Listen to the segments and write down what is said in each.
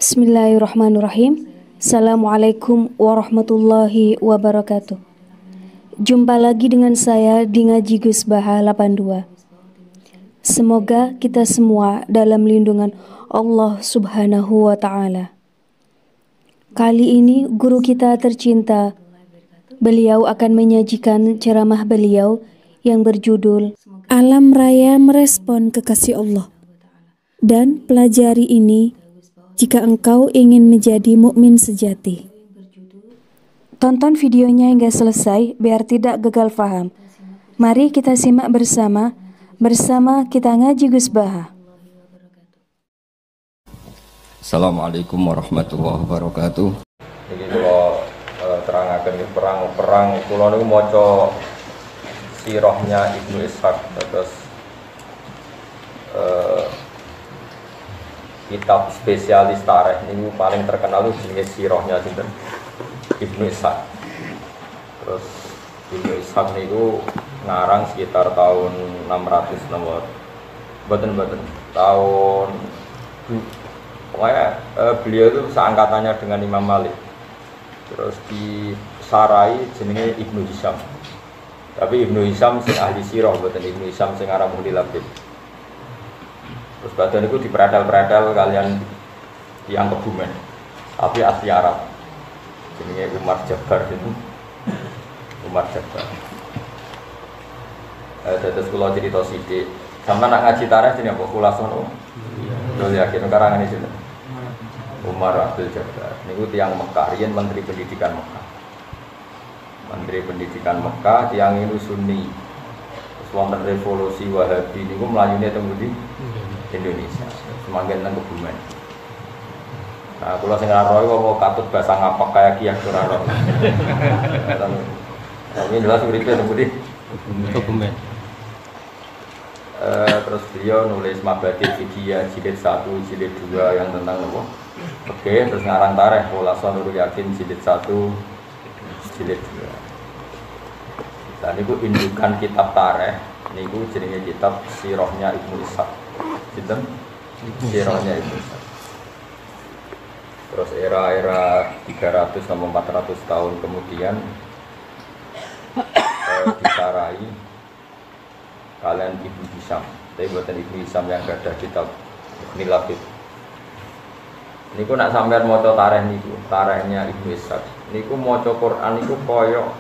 Bismillahirrahmanirrahim. Assalamualaikum warahmatullahi wabarakatuh. Jumpa lagi dengan saya di Ngaji Gus Baha 82. Semoga kita semua dalam lindungan Allah Subhanahu wa Ta'ala. Kali ini guru kita tercinta, beliau akan menyajikan ceramah beliau yang berjudul Alam Raya Merespon Kekasih Allah. Dan pelajari ini jika engkau ingin menjadi mukmin sejati. Tonton videonya hingga selesai biar tidak gagal faham. Mari kita simak bersama kita Ngaji Gus Baha. Assalamualaikum warahmatullahi wabarakatuh. Iki kula terangaken perang kula niku maca sirahnya Ibnu Ishaq terus kitab spesialis tarikh niku paling terkenal itu jenenge sirahnya sinten Ibnu Ishaq. Terus Ibnu Ishaq niku ngarang sekitar tahun 600 nomor mboten tahun pokoknya beliau itu seangkatannya dengan Imam Malik. Terus disarai jenenge Ibnu Hisham. Tapi Ibnu Hisham sing ahli sirah mboten Ibnu Hisham sing aran Muhli Labib. Terus badan itu diperadal-peradal kalian yang Kebumen, tapi asli Arab. Jenenge Umar Jabbar itu. Umar Jabbar. Terus kula cerita sithik. Sampe nak ngaji tarikh jenenge apa kulasono? Lho yakin karangan iki. Umar Abdul Jabbar. Niku tiyang Mekah, riyen Menteri Pendidikan Mekah. Menteri Pendidikan Mekah tiyang itu Sunni. Terus wonten revolusi Wahabi niku mlayune teng pundi? Indonesia, semakin nang Kebumen. Nah, kula sing ora roh kok katut bahasa ngapak kaya kiyak ora roh. Ini jelas uripe teng pundi? Kebumen. Terus beliau nulis Mabadi Fikih jilid 1, jilid 2 yang tentang apa? Oke, terus ngarang tarikh Khulasan Nurul Yakin jilid 1, jilid 2. Dan niku indukan kitab tarikh niku jenenge kitab Sirahnya Ibnu Ishaq. Sinten? Sirahnya Ibnu Ishaq. Terus era 300 sampai 400 tahun kemudian disarai kalian Ibnu Hisham. Tapi buatan Ibnu Hisham yang ada kitab Muhli Labib. Niku nak sampean maca tarikh niku, tarikhnya Ibnu Ishaq. Niku maca Quran niku koyo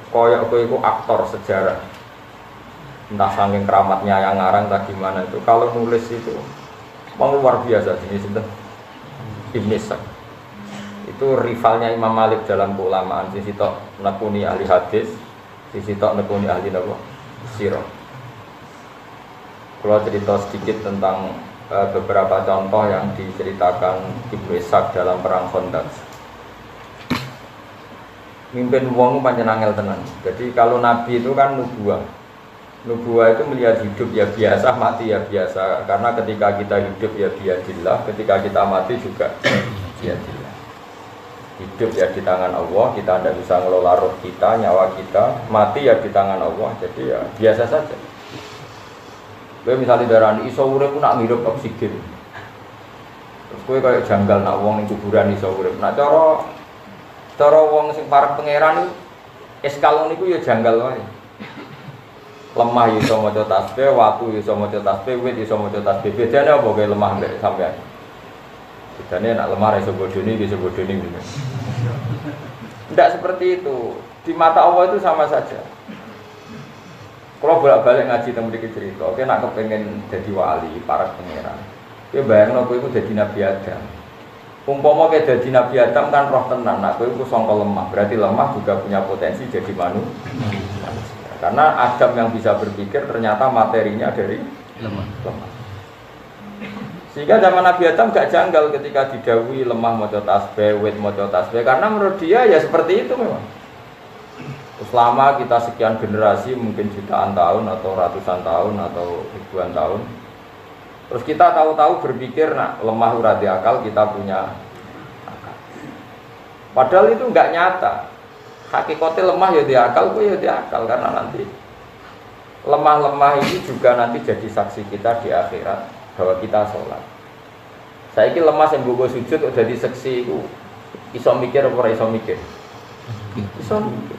kowe iku aktor sejarah. Entah saking keramatnya yang ngarang tak gimana itu. Kalau nulis itu memang luar biasa jenis itu. Ibnu Ishaq itu rivalnya Imam Malik dalam keulamaan. Sisi tok nekuni ahli hadis, sisi tok nekuni ahli sirah. Kalau cerita sedikit tentang beberapa contoh yang diceritakan Ibnu Ishaq dalam perang Khandaq. Mimpin wong pancen angel tenan. Jadi kalau nabi itu kan nubuah. Nubuah itu melihat hidup ya biasa, mati ya biasa. Karena ketika kita hidup ya biadillah, ketika kita mati juga biadillah. Hidup ya di tangan Allah, kita tidak bisa ngelola roh kita, nyawa kita. Mati ya di tangan Allah, jadi ya biasa saja. Kowe misalnya darani iso urip ku nak ngirup oksigen. Terus kowe kayak janggal nak wong ning kuburan iso urip. Nak cara wong sing parek pangeran eskalon niku ya janggal wae. Lemah iso maca tasbih, watu iso maca tasbih, wit iso maca tasbih. Bedane apa kowe lemah mbek sampean? Bedane nak lemah iso bodoni iso bodoni gitu. Tidak seperti itu. Di mata Allah itu sama saja. Kalau bolak-balik ngaji tentang sedikit cerita, oke nak kepengen jadi wali, para pangeran. Oke bayangno kowe iku dadi Nabi Adam. Umpama kowe dadi Nabi Adam kan roh tenan, nak kowe iku sangka lemah. Berarti lemah juga punya potensi jadi manusia. Karena Adam yang bisa berpikir ternyata materinya dari lemah. Sehingga zaman Nabi Adam gak janggal ketika didhawuhi lemah maca tasbih, wit maca tasbih, karena menurut dia ya seperti itu memang. Selama kita sekian generasi, mungkin jutaan tahun atau ratusan tahun atau ribuan tahun, terus kita tahu-tahu berpikir nak lemah ora di akal, kita punya akal. Padahal itu enggak nyata. Hakikatnya lemah ya di akal, kok ya di akal, karena nanti lemah-lemah ini juga nanti jadi saksi kita di akhirat bahwa kita sholat. Saiki lemah sing mbok sujud kok dadi seksi iku iso mikir apa ora iso mikir? Iso mikir.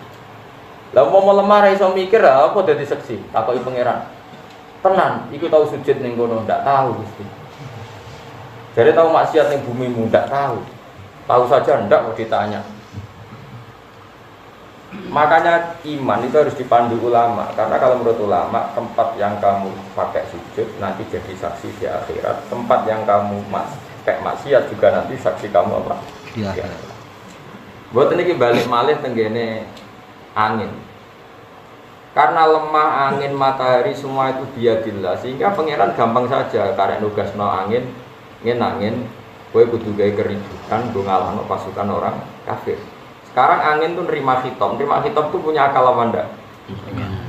Lah mau lemah ra iso mikir apa dadi seksi? Takoki pangeran. Tenan, iku tau sujud ning kono ndak tahu Gusti. Jadi tahu maksiat ning bumimu ndak tahu. Tahu saja ndak mau ditanya. Makanya iman itu harus dipandu ulama, karena kalau menurut ulama tempat yang kamu pakai sujud nanti jadi saksi di akhirat, tempat yang kamu pakai maksiat juga nanti saksi kamu apa? Di akhirat. Buat ini balik malih tenggene angin, karena lemah angin matahari semua itu biadillah, sehingga pangeran gampang saja karek nugasno angin, angin, kowe kudu gawe keributan, go ngalahno pasukan orang kafir. Sekarang angin tuh nerima khitab tuh punya akal apa enggak?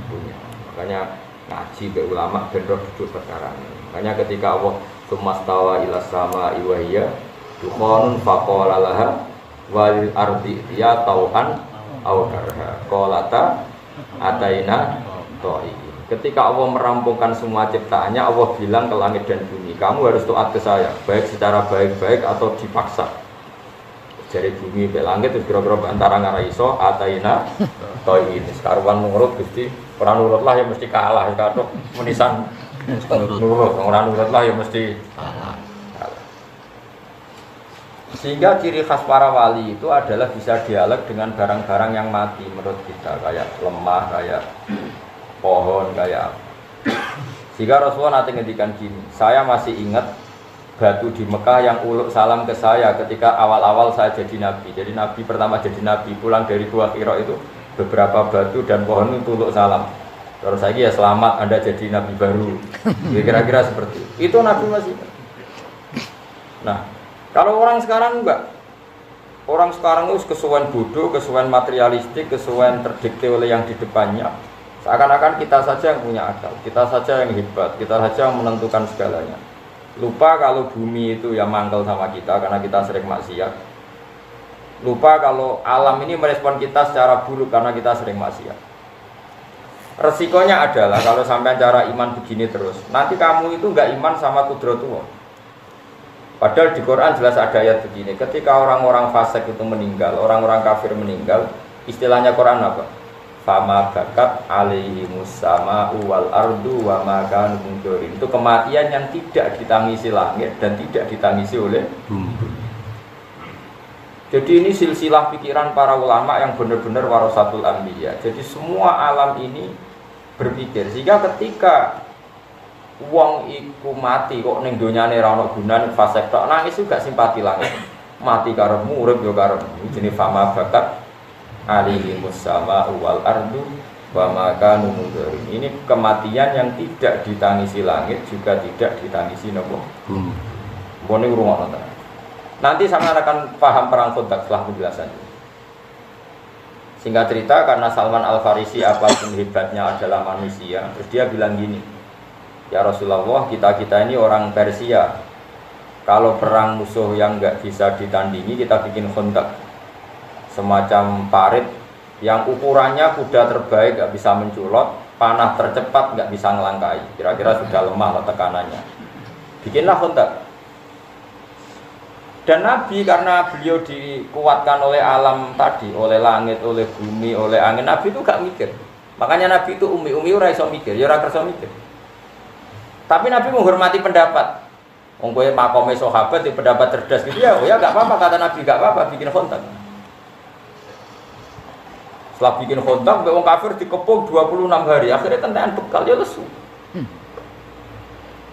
Punya. Makanya ngaji ke ulama ben roh duduk perkara ini. Makanya ketika Allah sumastawa ila sama iwahiyya dukhonun faqala laha walil ardi ya tau'an aw karha qalata ataina ta'i. Ketika Allah merampungkan semua ciptaannya, Allah bilang ke langit dan bumi, kamu harus taat ke saya, baik secara baik-baik atau dipaksa. Dari bumi ke langit itu kira-kira antara ngara iso ataina toy ini sekaruan nurut Gusti, orang nurut lah ya mesti kalah karo menisan nurut, orang nurut lah ya mesti kalah. Sehingga ciri khas para wali itu adalah bisa dialog dengan barang-barang yang mati menurut kita, kayak lemah, kayak pohon, kayak. Sehingga Rasulullah nanti ngendikan gini, saya masih ingat batu di Mekah yang uluk salam ke saya ketika awal-awal saya jadi nabi. Jadi nabi pertama jadi nabi, pulang dari Gua Hira itu beberapa batu dan pohon itu uluk salam. Terus lagi ya selamat Anda jadi nabi baru. Kira-kira seperti itu nabi masih. Nah, kalau orang sekarang enggak. Orang sekarang itu kesuwen bodoh, kesuwen materialistik, kesuwen terdikte oleh yang di depannya. Seakan-akan kita saja yang punya akal, kita saja yang hebat, kita saja yang menentukan segalanya. Lupa kalau bumi itu yang mangkel sama kita karena kita sering maksiat. Lupa kalau alam ini merespon kita secara buruk karena kita sering maksiat. Resikonya adalah kalau sampai cara iman begini terus, nanti kamu itu enggak iman sama kudratullah. Padahal di Quran jelas ada ayat begini, ketika orang-orang fasik itu meninggal, orang-orang kafir meninggal, istilahnya Quran apa? Fama bakat alaihimus sama'u wal ardu wa ma kanu mundzirin. Itu kematian yang tidak ditangisi langit dan tidak ditangisi oleh bumi. Jadi ini silsilah pikiran para ulama yang benar-benar warasatul anbiya. Jadi semua alam ini berpikir, sehingga ketika wong iku mati kok ning donyane ra ono gunane fasik tok nangis juga simpati langit. Mati karepmu urip yo karepmu. Jenenge fama bakat alihimus sama wal ardu wa maka mundzirin. Ini kematian yang tidak ditangisi langit juga tidak ditangisi nopo bumi. Mbone urung ana. Nanti sama akan paham perang Khandaq setelah penjelasan. Singkat cerita, karena Salman Al-Farisi apapun hebatnya adalah manusia, terus dia bilang gini, ya Rasulullah, kita ini orang Persia, kalau perang musuh yang nggak bisa ditandingi kita bikin Khandaq, semacam parit yang ukurannya kuda terbaik nggak bisa menculot, panah tercepat nggak bisa ngelangkai, kira-kira sudah lemah tekanannya, bikinlah Khandaq. Dan Nabi karena beliau dikuatkan oleh alam tadi, oleh langit, oleh bumi, oleh angin, Nabi itu gak mikir. Makanya Nabi itu umi ora iso mikir, ya ora kersa mikir. Tapi Nabi menghormati pendapat. Wong kowe makome sahabat di pendapat cerdas gitu ya, oh ya gak apa-apa kata Nabi, gak apa-apa bikin Khandaq. Setelah bikin Khandaq, wong kafir dikepung 26 hari, akhirnya tentangan bekal ya lesu.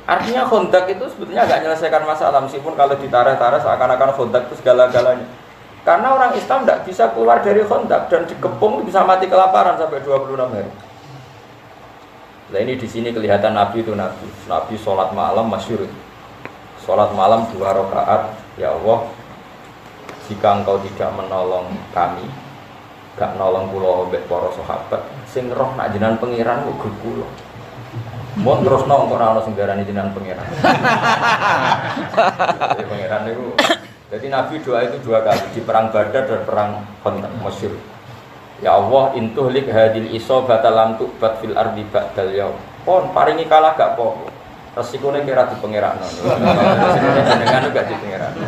Artinya Khandaq itu sebetulnya agak menyelesaikan masalah, meskipun kalau ditarik-tarik seakan-akan Khandaq itu segala-galanya. Karena orang Islam tidak bisa keluar dari Khandaq dan dikepung bisa mati kelaparan sampai 26 hari. Nah ini di sini kelihatan Nabi itu Nabi sholat malam masyhur. Sholat malam 2 rakaat, ya Allah, jika engkau tidak menolong kami, gak nolong kula mbek para sahabat, sing roh nak jenengan pangeran kok kula. Mun terusno kok ora ono sing darani jenengan pangeran. Pangeran niku. Jadi Nabi doa itu 2 kali di perang Badar dan perang Khandaq masyhur. Ya Allah, intuhlik hadil isobata lam tu'bat fil ardi ba'dal yaum. Pon paringi kalah gak apa-apa. Resikonya kira di pengerakno. Resikonya jenengan juga di pengerakno.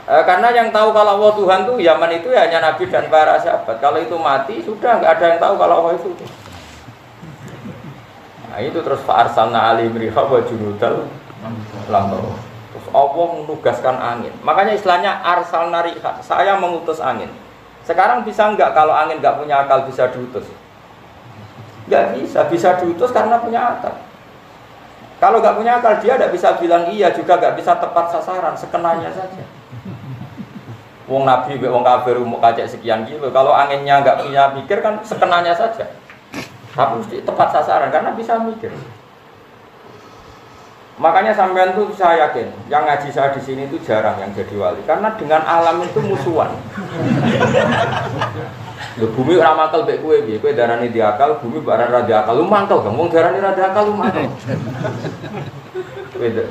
Karena yang tahu kalau Allah Tuhan tuh zaman itu ya hanya Nabi dan para sahabat. Kalau itu mati sudah nggak ada yang tahu kalau Allah itu. Nah itu terus fa'arsalna alim riha wa junudal lamro. Terus Allah menugaskan angin. Makanya istilahnya arsalna riha. Saya mengutus angin. Sekarang bisa nggak kalau angin nggak punya akal bisa diutus? Nggak bisa. Bisa diutus karena punya akal. Kalau nggak punya akal dia tidak bisa bilang iya juga nggak bisa tepat sasaran, sekenanya saja. Wong Nabi, wong kafir mau kacek sekian kilo. Kalau anginnya nggak punya mikir kan sekenanya saja. Tapi mesti tepat sasaran karena bisa mikir. Makanya sampean tuh saya yakin, yang ngaji saya di sini itu jarang yang jadi wali. Karena dengan alam itu musuhan. Lho bumi ora mantel mek kowe piye? Kowe darani diakal, bumi barang ra diakal. Lu mantel dong, wong darani ra diakal lu mantel. Beda.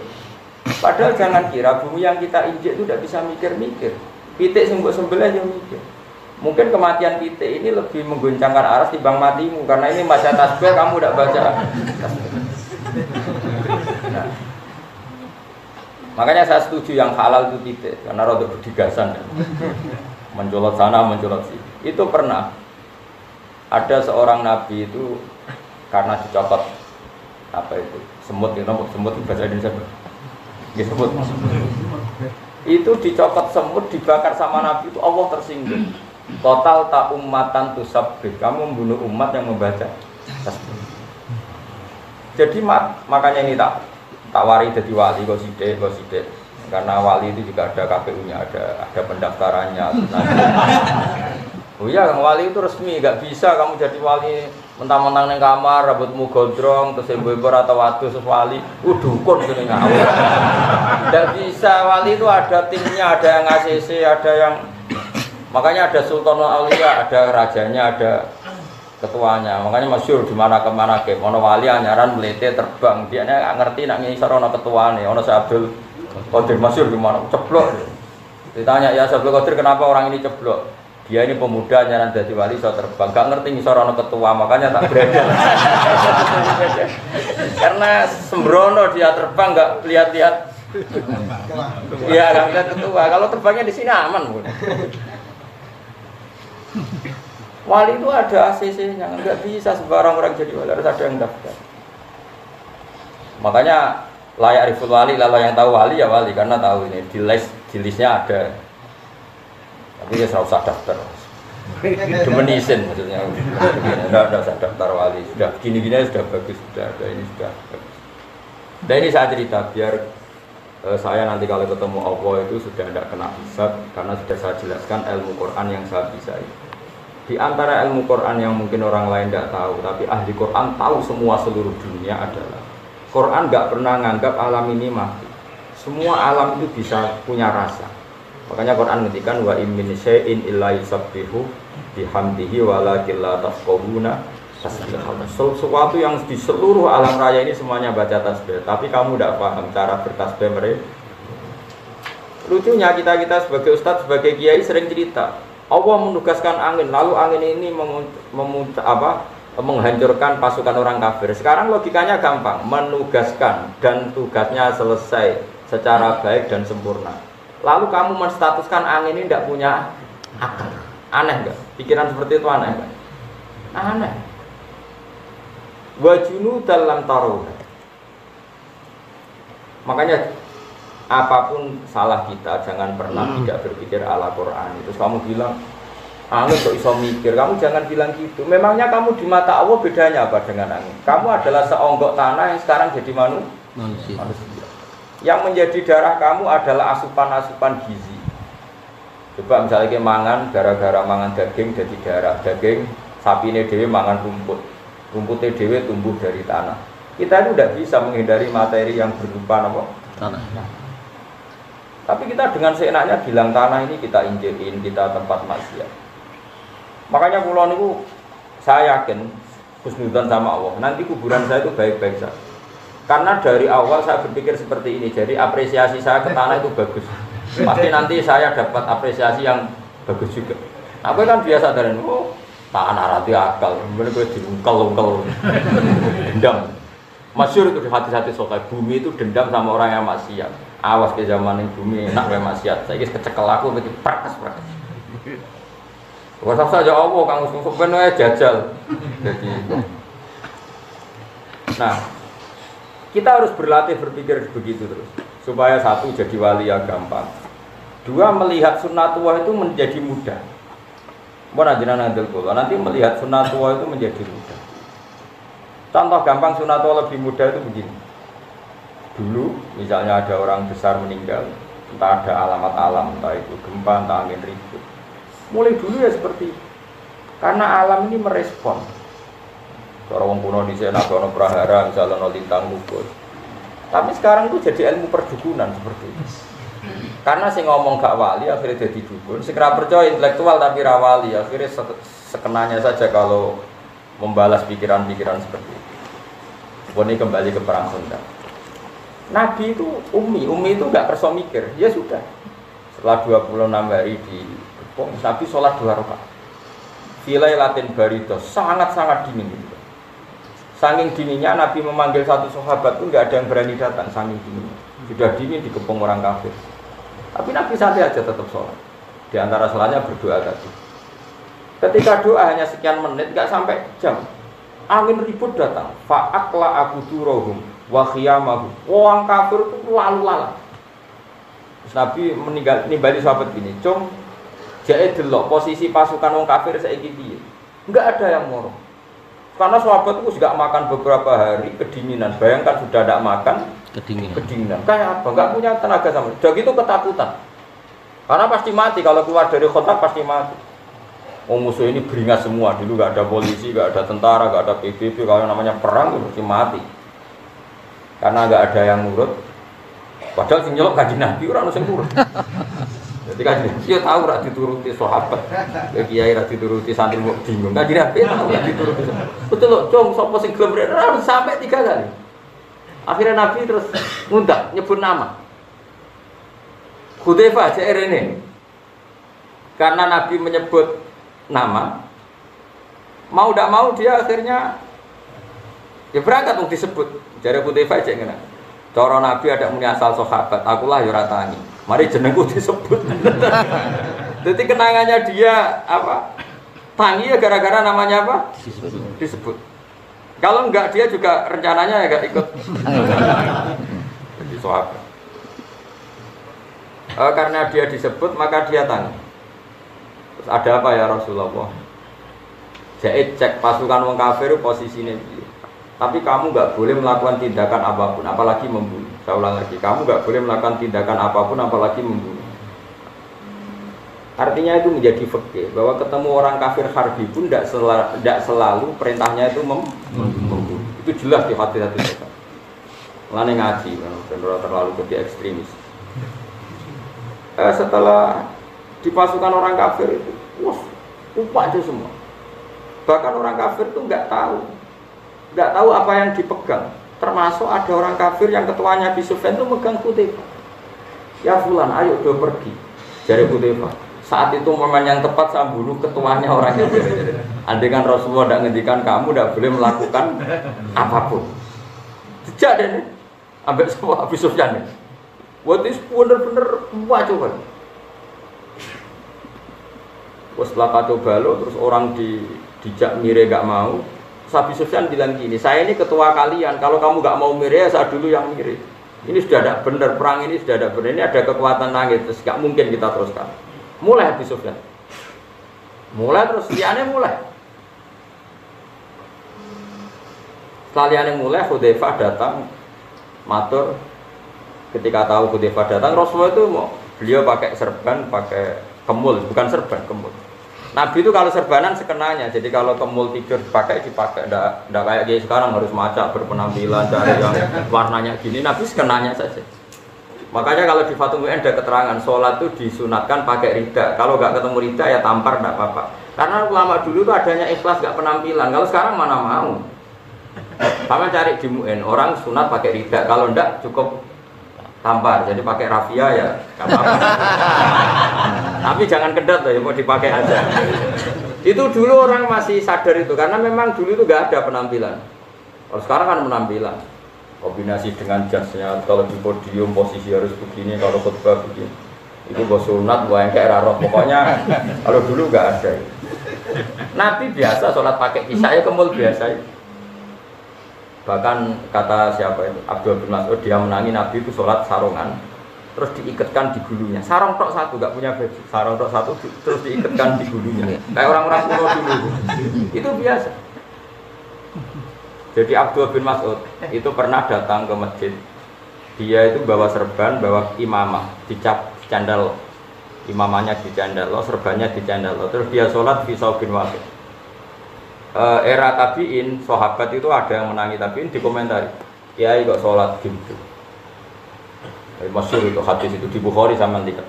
Padahal jangan kira bumi yang kita injek itu tidak bisa mikir-mikir. Pitik sing mbok sembelih yo mikir. Mungkin kematian pitik ini lebih mengguncangkan aras timbang matimu karena ini masa tasbih kamu tidak baca. Nah. Makanya saya setuju yang halal itu pitik karena rada berdigasan. Mencolot sana, mencolot sini. Itu pernah ada seorang nabi itu karena dicopot apa itu semut itu bahasa Indonesia semut itu dicopot semut dibakar sama nabi itu Allah tersinggung total tak ummatan tusabbih kamu membunuh umat yang membaca tasbih. Jadi makanya ini tak wari jadi wali kok sidik karena wali itu juga ada KPU-nya ada pendaftarannya. Oh iya, wali itu resmi, gak bisa kamu jadi wali mentang-mentang neng kamar, rambutmu gondrong, terus ibu-ibu atau wadus wali, dukun gitu ngawur. Gak bisa, wali itu ada timnya, ada yang ACC, ada yang makanya ada Sultanul Aulia, ada rajanya, ada ketuanya. Makanya masyhur di mana kemana ke, ono wali anyaran melete terbang, dia nggak ngerti nak ngisor ono ketuane, ono Abdul Qadir masyhur di mana ceblok. Ditanya ya Abdul Qadir kenapa orang ini ceblok? Dia ini pemuda nyaran jadi wali so terbang, gak ngerti ngisor ono ketua makanya tak berada. Karena sembrono dia terbang gak lihat-lihat. Iya gak lihat ketua. Kalau terbangnya di sini aman pun. Wali itu ada ACC-nya, nggak bisa sembarang orang jadi wali harus ada yang daftar. Makanya layak riful wali, lalu yang tahu wali ya wali karena tahu ini di listnya ada. Tapi ya serau usah daftar. Demenisin maksudnya. Enggak usah daftar wali. Sudah gini-gini sudah bagus, sudah ada ini sudah bagus. Dan ini saya cerita biar saya nanti kalau ketemu Allah itu sudah tidak kena hisab karena sudah saya jelaskan ilmu Quran yang saya bisa. Di antara ilmu Quran yang mungkin orang lain tidak tahu, tapi ahli Quran tahu semua seluruh dunia adalah Quran nggak pernah nganggap alam ini mati. Semua alam itu bisa punya rasa. Makanya Quran ngendikan wa in min syai'in illa yusabbihu bihamdihi walakin la tafqahuna tasbihahu. Sesuatu yang di seluruh alam raya ini semuanya baca tasbih, tapi kamu tidak paham cara bertasbih mereka. Lucunya kita sebagai ustadz, sebagai kiai sering cerita, Allah menugaskan angin, lalu angin ini menghancurkan pasukan orang kafir. Sekarang logikanya gampang, menugaskan dan tugasnya selesai secara baik dan sempurna. Lalu kamu menstatuskan angin ini tidak punya akal. Aneh enggak? Pikiran seperti itu aneh enggak? Aneh. Wajunu dalam taruh. Makanya apapun salah kita jangan pernah tidak berpikir ala Quran. Terus kamu bilang, angin kok iso mikir? Kamu jangan bilang gitu. Memangnya kamu di mata Allah bedanya apa dengan angin? Kamu adalah seonggok tanah yang sekarang jadi manusia. Yang menjadi darah kamu adalah asupan-asupan gizi. Coba misalnya kita mangan, gara-gara mangan daging jadi darah. Daging sapi ini dewe mangan rumput. Rumputnya dewe tumbuh dari tanah. Kita itu tidak bisa menghindari materi yang berupa apa? Tanah. Tapi kita dengan seenaknya bilang tanah ini kita injekin, kita tempat maksiat. Makanya pulau itu saya yakin husnudzon sama Allah. Nanti kuburan saya itu baik-baik saja. Karena dari awal saya berpikir seperti ini, jadi apresiasi saya ke tanah itu bagus. Pasti nanti saya dapat apresiasi yang bagus juga. Aku kan biasa dari tanah rati akal, kemudian gue diungkel-ungkel, dendam. Masyhur itu di hati-hati sokai bumi itu dendam sama orang yang maksiat. Awas ke zaman yang bumi enak wae maksiat. Saiki kecekel aku mesti prakas. Wasa saja Allah kang usuk ben wae jajal. Jadi nah, kita harus berlatih berpikir begitu terus supaya satu jadi wali yang gampang. Dua melihat sunnatullah itu menjadi mudah. Mun ajaran andel kula nanti melihat sunnatullah itu menjadi mudah. Contoh gampang sunnatullah lebih mudah itu begini. Dulu misalnya ada orang besar meninggal, entah ada alamat alam, entah itu gempa, entah angin ribut. Mulai dulu ya seperti itu. Karena alam ini merespon. Orang kuno di sana ada prahara, misalnya ada lintang gugur. Tapi sekarang itu jadi ilmu perdukunan seperti itu. Karena saya ngomong gak wali, akhirnya jadi dukun. Segera percaya intelektual tapi rawali, akhirnya sekenanya saja kalau membalas pikiran-pikiran seperti itu. Ini kembali ke perang Khandaq. Nabi itu Umi itu gak perso mikir, ya sudah. Setelah 26 hari di Gepong, Nabi sholat 2 rakaat. Filai latin barido, sangat-sangat dingin gitu. Saking dinginnya Nabi memanggil satu sahabat pun gak ada yang berani datang, saking dinginnya. Sudah dingin dikepung orang kafir. Tapi Nabi santai aja tetap sholat. Di antara sholatnya berdoa tadi. Ketika doa hanya sekian menit, gak sampai jam. Angin ribut datang. Fa'akla abudurohum wa khiyamahum. Orang kafir itu lalu-lalang. Terus Nabi nimbali sahabat gini, "Cung, jake delok posisi pasukan orang kafir saiki piye?" Enggak ada yang ngorong. Karena sahabat itu juga makan beberapa hari kedinginan. Bayangkan sudah tidak makan kedinginan. Kayak apa? Enggak punya tenaga sama. Sudah gitu ketakutan. Karena pasti mati kalau keluar dari Khandaq pasti mati. Musuh ini beringas semua. Dulu enggak ada polisi, enggak ada tentara, enggak ada PBB. Kalau namanya perang itu pasti mati. Karena enggak ada yang nurut. Padahal sing nyelok kanjeng Nabi ora ono sing nurut. Jadi kanjeng dia tahu ora dituruti sahabat. Kiai ora dituruti santri kok bingung. Kanjeng Nabi tahu ora dituruti. Betul lho, cung sapa sing gelem harus sampai 3 kali. Akhirnya Nabi terus ngundang nyebut nama. Hudzaifah CR ini. Karena Nabi menyebut nama, mau tidak mau dia akhirnya ya berangkat untuk disebut. Jare Hudzaifah cek ngene. Cara Nabi ada muni asal sahabat, akulah ya ora tangi. Mari jenengku disebut. Jadi kenangannya dia apa? Tangi ya gara-gara namanya apa? Disebut. Kalau enggak dia juga rencananya ya enggak ikut. Jadi sahabat. Karena dia disebut maka dia tanya. Terus ada apa ya Rasulullah? Jadi cek pasukan wong kafir posisinya dia. Tapi kamu nggak boleh melakukan tindakan apapun, apalagi membunuh. Saya ulang lagi, kamu nggak boleh melakukan tindakan apapun, apalagi membunuh. Artinya itu menjadi fikih bahwa ketemu orang kafir harbi pun tidak selalu perintahnya itu membunuh. Itu jelas di hati-hati kita. Mulane ngaji, dan terlalu jadi ekstremis. Setelah dipasukan orang kafir itu, wah, upah itu semua. Bahkan orang kafir itu nggak tahu apa yang dipegang. Termasuk ada orang kafir yang ketuanya Abi Sufyan itu megang Hudzaifah. Ya fulan, ayo do pergi. Jare Hudzaifah. Saat itu momen yang tepat saya bunuh ketuanya orang itu. Andai kan Rasulullah tidak ngendikan kamu tidak boleh melakukan apapun. Sejak deh, ambek semua Abi Sufyan. Waktu itu bener-bener kuat coba. Setelah kacau balau, terus orang dijak mire gak mau. Abi Sufyan bilang gini, saya ini ketua kalian, kalau kamu gak mau mire, saya dulu yang mire. Ini sudah ada benar, perang ini sudah ada benar, ini ada kekuatan langit, terus gak mungkin kita teruskan. Mulai Abi Sufyan. Mulai terus, liane mulai. Setelah liane mulai, Hudzaifah datang, matur. Ketika tahu Hudzaifah datang, Rasulullah itu beliau pakai serban, pakai kemul, bukan serban, kemul. Nabi itu kalau serbanan sekenanya, jadi kalau kemul tidur dipakai, enggak kayak gini sekarang harus macak berpenampilan cari yang warnanya gini. Nabi sekenanya saja. Makanya kalau di Fathul Mu'in ada keterangan sholat itu disunatkan pakai rida. Kalau enggak ketemu rida ya tampar enggak apa-apa. Karena ulama dulu itu adanya ikhlas enggak penampilan. Kalau sekarang mana mau? Sama cari di Mu'in orang sunat pakai rida. Kalau enggak cukup tampar, jadi pakai rafia ya nggak apa-apa. Tapi jangan kedat ya, mau dipakai aja. Itu dulu orang masih sadar itu, karena memang dulu itu nggak ada penampilan. Kalau sekarang kan penampilan. kombinasi dengan jasnya, kalau di podium posisi harus begini, kalau khutbah begini. Itu gue sunat, gue yang kayak roh. Pokoknya kalau dulu nggak ada. Nabi biasa sholat pakai kisah ya kemul biasa. Bahkan kata siapa itu Abdul bin Mas'ud, dia menangi Nabi itu sholat sarungan, terus diikatkan di gulunya. Sarung tok satu, nggak punya baju. Sarung tok satu, terus diikatkan di gulunya. Kayak orang-orang kuno dulu. Itu biasa. Jadi Abdul bin Mas'ud itu pernah datang ke masjid. Dia itu bawa serban, bawa imamah, dicap candal, imamahnya di candal, serbannya di candal. Terus dia sholat fi saubin wahid. Era tabiin, sahabat itu ada yang menangi tabiin dikomentari. Kiai kok sholat gitu. Masyhur itu hadis itu di Bukhari sama Tiket.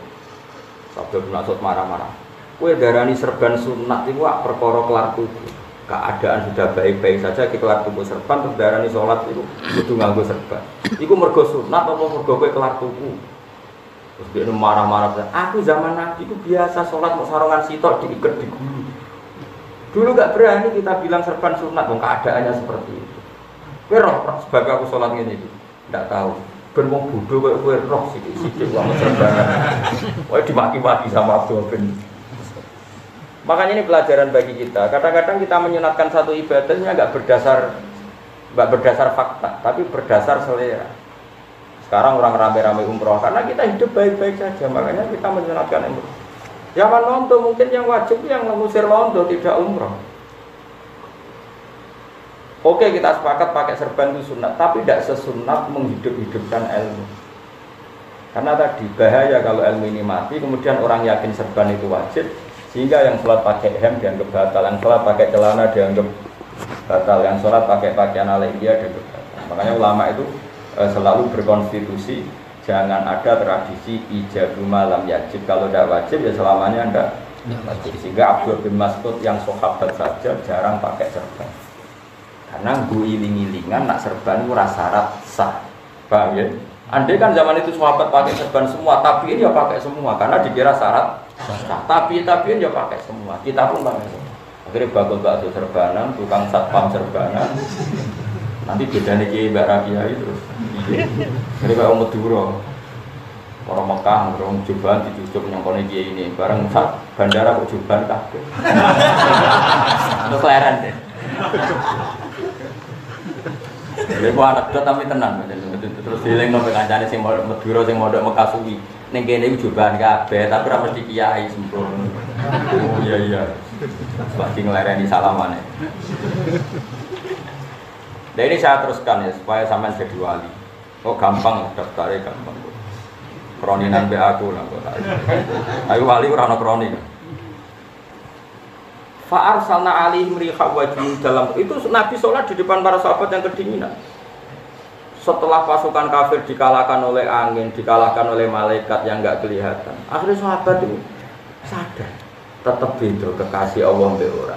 Abdul bin Mas'ud marah-marah. Kue darani serban sunat itu perkara kelar tubuh. Keadaan sudah baik-baik saja kita kelar tubuh serban terus darani sholat itu kudu nganggo serban. Iku mergo sunat apa mergo kowe kelar tubuh. Terus dia marah-marah. Aku zaman Nabi itu biasa sholat mau sarungan sitok diikat di gulu. Dulu gak berani kita bilang serban sunat, keadaannya seperti itu. Kowe roh sebagai aku sholat ngene iki. Ndak tahu. Ben wong bodho kowe roh sithik-sithik wong serban. Kowe dimaki-maki sama Abdul bin. Makanya ini pelajaran bagi kita. Kadang-kadang kita menyunatkan satu ibadahnya nggak berdasar fakta, tapi berdasar selera. Sekarang orang rame-rame umroh karena kita hidup baik-baik saja, makanya kita menyunatkan umroh. Zaman londo mungkin yang wajib yang mengusir londo tidak umroh. Oke, kita sepakat pakai serban itu sunat, tapi tidak sesunat menghidup-hidupkan ilmu. Karena tadi bahaya kalau ilmu ini mati, kemudian orang yakin serban itu wajib. Sehingga yang sholat pakai hem dianggap batal, yang sholat pakai celana dianggap batal, yang sholat pakai pakaian alaiya dianggap batal. Makanya ulama itu selalu berkonstitusi jangan ada tradisi ijabu malam yajib. Kalau tidak wajib ya selamanya tidak wajib. Sehingga Abdul bin Mas'ud yang sahabat saja jarang pakai serban. Karena gue iling-ilingan nak serban itu syarat sah. Paham ya? Andai kan zaman itu sahabat pakai serban semua, tapi ini ya pakai semua karena dikira syarat. Nah, tapi ya pakai semua. Kita pun pakai semua. Akhirnya bakul bakso serbanan, tukang satpam serbanan. Nanti bedanya kiai Mbak Rakyai terus. Jadi kayak Om Madura, orang Mekah, orang Juban dicucuk nyongkone kiai ini. Bareng saat bandara kok Juban kabeh. Terus leren deh. Jadi gua anekdot tapi tenang. Terus dieling nang kancane sing Madura sing mondok Mekah suwi. Ning kene iki jubahan kabeh, tapi ora mesti kiai sempurna. Oh iya. Lagi ngelereni salamane. Nah ini saya teruskan ya supaya sampean jadi wali. Oh gampang daftarnya gampang. Kroninan be aku lah kok. Ayo wali ora ana kroni. Fa arsalna alaihim riha wajin dalam itu Nabi sholat di depan para sahabat yang kedinginan. Setelah pasukan kafir dikalahkan oleh angin, dikalahkan oleh malaikat yang enggak kelihatan. Akhirnya sahabat itu sadar, tetap beda kekasih Allah mbek ora.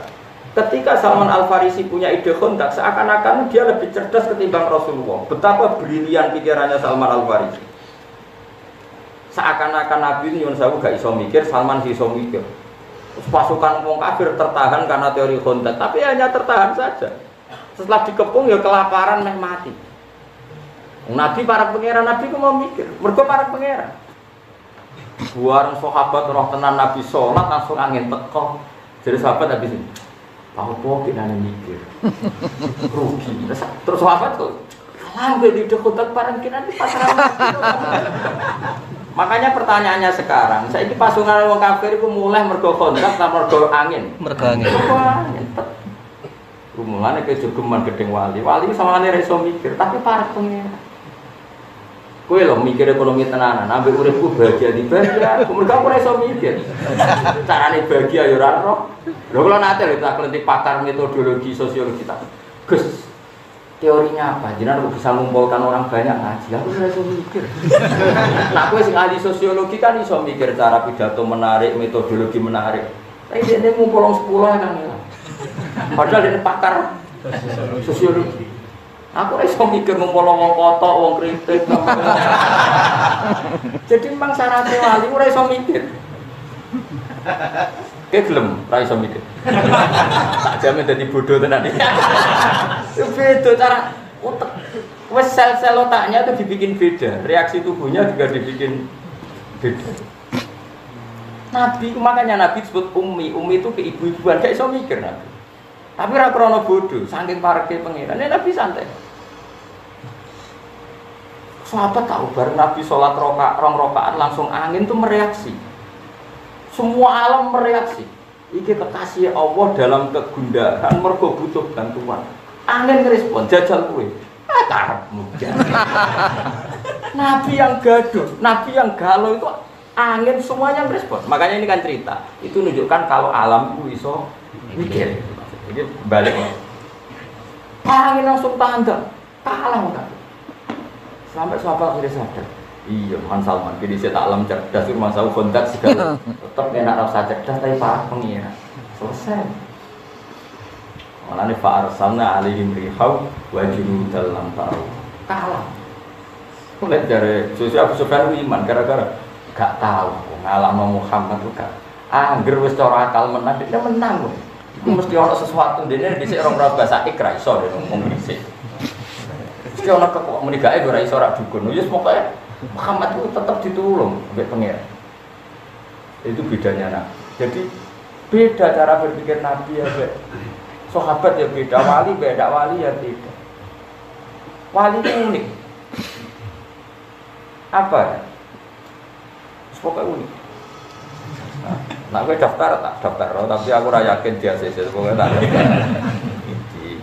Ketika Salman Al-Farisi punya ide kontak, seakan-akan dia lebih cerdas ketimbang Rasulullah. Betapa brilian pikirannya Salman Al-Farisi. Seakan-akan Nabi nyuwun sewu gak iso mikir, Salman iso mikir. Pasukan wong kafir tertahan karena teori kontak, tapi hanya tertahan saja. Setelah dikepung ya kelaparan meh mati. Nabi para pangeran Nabi ku mau mikir, mergo para pangeran. Buar sahabat roh tenan Nabi sholat langsung angin teko. Jadi sahabat habis ini, apa kita mikir, rugi. Terus sahabat kok, kalah gue di dekotak barang kita di pasaran. Makanya pertanyaannya sekarang, saya ini pasukan orang kafir itu mulai mergo kontrak atau mergo angin. Mergo angin. Mulane kejogeman gedeng wali sama ane reso mikir, tapi para pangeran. Kowe lho mikir ekonomi tenanan, ambek uripku bahagia di bahagia, mergo ora iso mikir. Carane bahagia ya ora ro. Lho kula nate lho tak klentik pakar metodologi sosiologi tak. Gus, teorinya apa? Jenengan kok bisa mengumpulkan orang banyak ngaji? Aku ora iso mikir. Nah, kowe sing ahli sosiologi kan iso mikir cara pidato menarik, metodologi menarik. Tapi dene ngumpul 10 kan ya. Padahal dene pakar sosiologi. Aku ora iso mikir ngumpul wong kotok, wong kritik. Jadi memang syaratnya wali ora iso mikir. Gelem ora iso mikir. Tak jamin dadi bodoh tenan iki. Beda cara utek. Wes sel-sel otaknya itu dibikin beda, reaksi tubuhnya juga dibikin beda. Nabi, makanya Nabi disebut ummi itu keibu-ibuan, gak iso mikir Nabi. Tapi ra krono bodoh, saking pareke pengiran, Nabi santai. Sahabat tahu baru Nabi sholat rong rokaat langsung angin tuh mereaksi. Semua alam mereaksi. Iki kekasih Allah dalam kegundahan mergo butuh bantuan. Angin ngerespon, jajal kuwe. Karepmu. Nabi yang gaduh, Nabi yang galau itu angin semuanya merespon. Makanya ini kan cerita. Itu menunjukkan kalau alam itu iso mikir. Jadi balik. Angin langsung tangga, kalah Nabi. Sampai sahabat akhirnya sadar. Iya, Man Salman, jadi saya tak alam cerdas, rumah saya kontak segala. Tetap enak rasa cerdas, tapi parah pengira. Selesai. Malahnya Pak Arsalna alihim rihau wajinu dalam tahu. Kalah. Mulai dari sosial Abu Sufyan iman, gara-gara gak tahu. Ngalah Muhammad itu gak. Angger wis cara akal menang, dia menang. Itu mesti ada sesuatu, dia disini orang bahasa ikra, iso dia ngomong disini. Mesti ada kok menikahi ora iso ora dukun. Ya pokoknya Muhammad itu tetap ditulung sampai pengira. Itu bedanya Nabi. Jadi beda cara berpikir Nabi ya, sahabat ya beda, wali beda, wali ya beda. Wali itu unik. Apa ya? Pokoknya unik. Nah, gue daftar tak daftar, tapi aku ora yakin dia sih, pokoknya tak daftar. Ini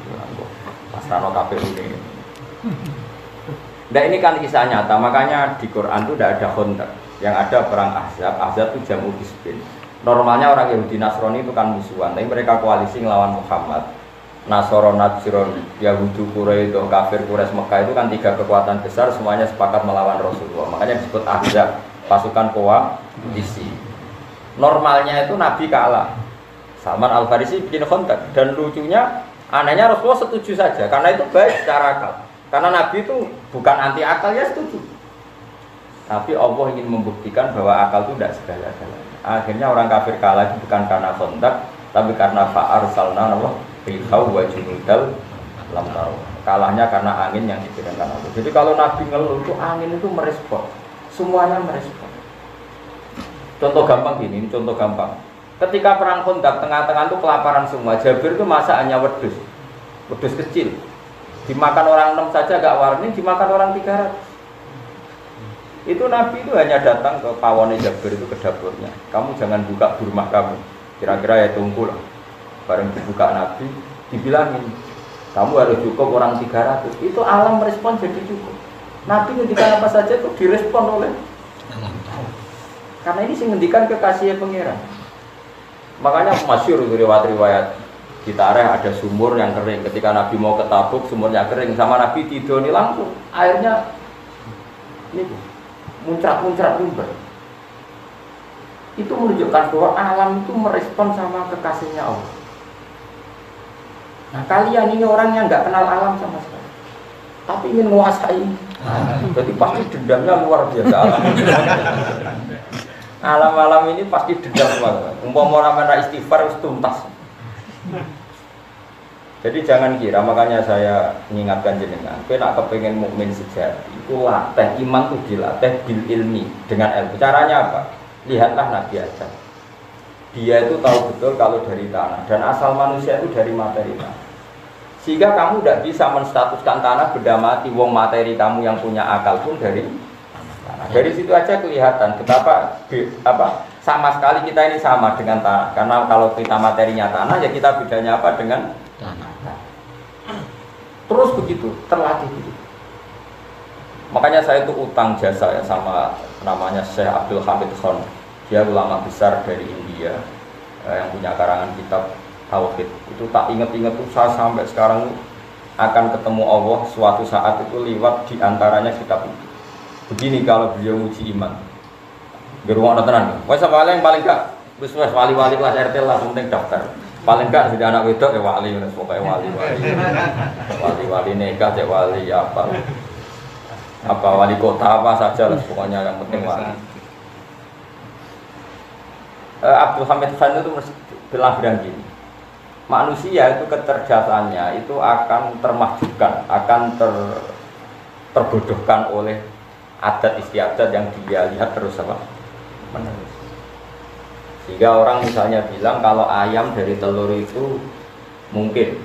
pas rano KPU ini. Nah ini kan kisah nyata, makanya di Quran itu tidak ada Khandaq, yang ada perang Ahzab. Ahzab itu jamu Hizbin. Normalnya orang Yahudi Nasrani itu kan musuhan, tapi mereka koalisi ngelawan Muhammad. Nasoro, Najron, Yahudi Quraisy, kafir Quraisy Mekah itu kan 3 kekuatan besar, semuanya sepakat melawan Rasulullah. Makanya disebut Ahzab, pasukan koalisi. Normalnya itu Nabi kalah. Salman Al-Farisi bikin Khandaq, dan lucunya, anehnya Rasulullah setuju saja, karena itu baik secara akal. Karena Nabi itu bukan anti akal, ya setuju. Tapi Allah ingin membuktikan bahwa akal itu tidak segala-galanya. Akhirnya orang kafir kalah itu bukan karena Khandaq, tapi karena fa'arsalna Allah rihau wa junudal lam taru. Kalahnya karena angin yang dikirimkan Allah. Jadi kalau Nabi ngeluh itu angin itu merespon. Semuanya merespon. Contoh gampang gini, contoh gampang. Ketika perang Khandaq tengah-tengah itu kelaparan semua. Jabir itu masakannya wedhus. Wedhus kecil. Dimakan orang 6 saja gak warni, dimakan orang 300. Itu Nabi itu hanya datang ke pawone Jabir itu ke dapurnya. Kamu jangan buka di rumah kamu. Kira-kira ya tunggu lah. Bareng dibuka Nabi, dibilangin, kamu harus cukup orang 300. Itu alam merespon jadi cukup. Nabi ngendikan apa saja itu direspon oleh alam. Karena ini sih ngendikan kekasih pengiran. Makanya masyhur riwayat-riwayat kita ada sumur yang kering. Ketika Nabi mau ke Tabuk, sumurnya kering. Sama Nabi tidur ini langsung airnya ini muncrat-muncrat lumber. Itu menunjukkan bahwa alam itu merespon sama kekasihnya Allah. Nah kalian ini orang yang nggak kenal alam sama sekali, tapi ingin menguasai. Jadi pasti dendamnya luar biasa alam. Alam-alam ini pasti dendam luar. Umpama orang istighfar harus tuntas. Jadi jangan kira, makanya saya mengingatkan jenengan, kowe nak kepengin mukmin sejati, itu latih iman itu dilatih bil ilmi dengan ilmu. Caranya apa? Lihatlah Nabi Adam. Dia itu tahu betul kalau dari tanah dan asal manusia itu dari materi tanah. Sehingga kamu tidak bisa menstatuskan tanah benda mati. Wong materi kamu yang punya akal pun dari tanah. Dari situ aja kelihatan betapa sama sekali kita ini sama dengan tanah. Karena kalau kita materinya tanah, ya kita bedanya apa dengan tanah. Terus begitu, terlatih begitu. Makanya saya itu utang jasa ya sama namanya Syekh Abdul Hamid Khan. Dia ulama besar dari India yang punya karangan kitab Tauhid. Itu tak ingat-ingat tuh saya sampai sekarang akan ketemu Allah suatu saat itu lewat diantaranya kitab itu. Begini kalau beliau uji iman. Geruang tenan. Wes paling gak wis wali-wali kelas RT lah penting daftar. Paling gak jadi anak wedok ya wali, pokoknya wali nikah ya wali apa wali kota apa saja lah pokoknya yang penting wali. Abdul Hamid Khan itu bilang gini, manusia itu kecerdasannya itu akan termahjubkan, akan terbodohkan oleh adat istiadat yang dia lihat terus apa menerus. Sehingga orang misalnya bilang kalau ayam dari telur itu mungkin,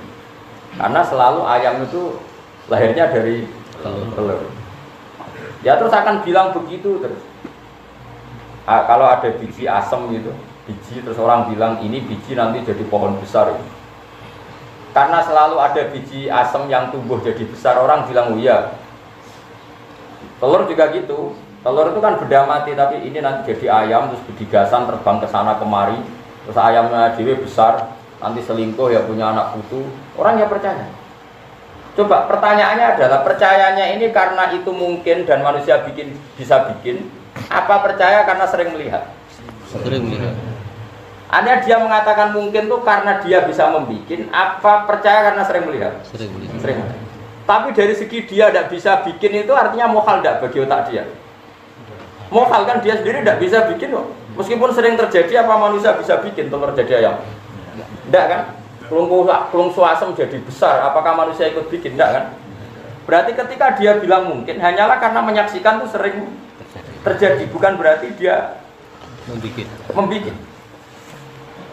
karena selalu ayam itu lahirnya dari telur. Ya terus akan bilang begitu terus. Kalau ada biji asem gitu, biji terus orang bilang ini biji nanti jadi pohon besar. Karena selalu ada biji asem yang tumbuh jadi besar, orang bilang oh iya. Telur juga gitu. Telur itu kan benda mati, tapi ini nanti jadi ayam terus bedigasan terbang ke sana kemari. Terus ayamnya dewe besar, nanti selingkuh ya punya anak putu. Orang ya percaya. Coba pertanyaannya adalah percayanya ini karena itu mungkin dan manusia bisa bikin, apa percaya karena sering melihat? Sering melihat. Hanya dia mengatakan mungkin tuh karena dia bisa membuat, apa percaya karena sering melihat? Sering melihat. Sering. Tapi dari segi dia tidak bisa bikin itu artinya mohal tidak bagi otak dia. Mohal kan dia sendiri tidak bisa bikin loh. Meskipun sering terjadi, apa manusia bisa bikin telur jadi ayam? Tidak kan? Kelung suasem jadi besar, apakah manusia ikut bikin? Tidak kan? Berarti ketika dia bilang mungkin, hanyalah karena menyaksikan itu sering terjadi, bukan berarti dia membuat.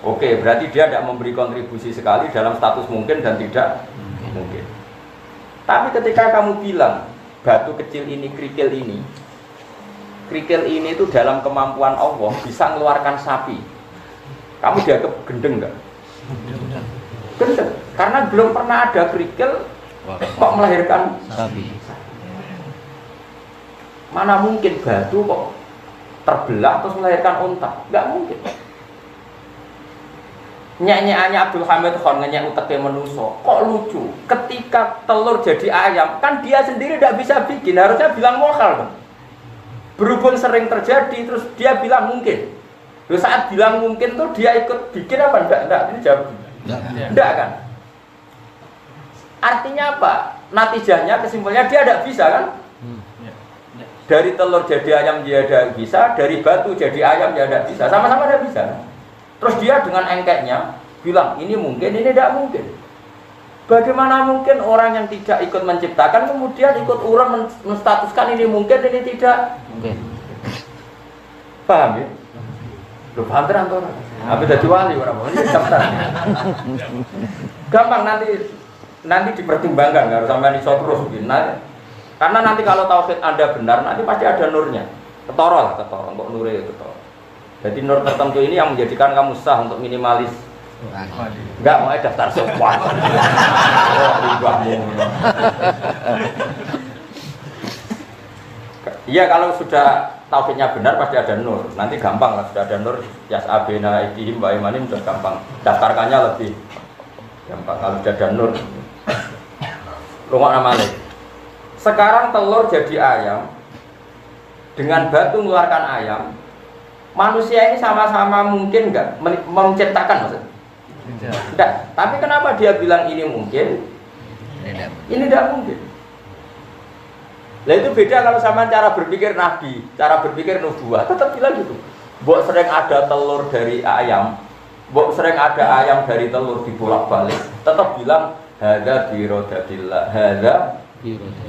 Oke, berarti dia tidak memberi kontribusi sekali dalam status mungkin dan tidak mungkin. Tapi ketika kamu bilang batu kecil ini, kerikil ini itu dalam kemampuan Allah bisa mengeluarkan sapi, kamu dianggap gendeng nggak? Gendeng, karena belum pernah ada kerikil kok melahirkan sapi. Mana mungkin batu kok terbelah terus melahirkan unta? Nggak mungkin. Nyanyiannya Abdul Hamid Khan nyanyi uteknya menuso, kok lucu. Ketika telur jadi ayam, kan dia sendiri tidak bisa bikin, harusnya bilang mokal. Berhubung sering terjadi, terus dia bilang mungkin. Terus saat bilang mungkin tuh dia ikut bikin apa? Enggak, ini jawab. Enggak kan? Artinya apa? Natijahnya, kesimpulannya dia tidak bisa kan? Dari telur jadi ayam dia tidak bisa, dari batu jadi ayam dia tidak bisa, sama-sama tidak bisa. Terus dia dengan engkeknya bilang ini mungkin, ini tidak mungkin. Bagaimana mungkin orang yang tidak ikut menciptakan kemudian ikut urun menstatuskan ini mungkin, ini tidak mungkin. Paham ya? Lu paham terang tuh? Habis jadi wali orang ini daftar. Gampang nanti dipertimbangkan, nggak harus sampai iso terus nah, karena nanti kalau tauhid Anda benar nanti pasti ada nurnya. Ketoro kok nurnya ketoro. Jadi nur tertentu ini yang menjadikan kamu sah untuk minimalis. Enggak mau daftar sopan. Oh, ribahmu. Iya, kalau sudah tauhidnya benar pasti ada nur. Nanti gampang lah, sudah ada nur yas'abina idihim wa imanim sudah gampang. Daftarkannya lebih gampang kalau sudah ada nur. Rumah namanya. Sekarang telur jadi ayam dengan batu mengeluarkan ayam. Manusia ini sama-sama mungkin enggak menciptakan maksudnya? Tidak. Tapi kenapa dia bilang ini mungkin? Ini tidak mungkin. Nah itu beda kalau sama cara berpikir Nabi, cara berpikir nubuah. Tetap bilang gitu. Mbok sering ada telur dari ayam, mbok sering ada ayam dari telur dibolak-balik. Tetap bilang hadza birodatillah, hadza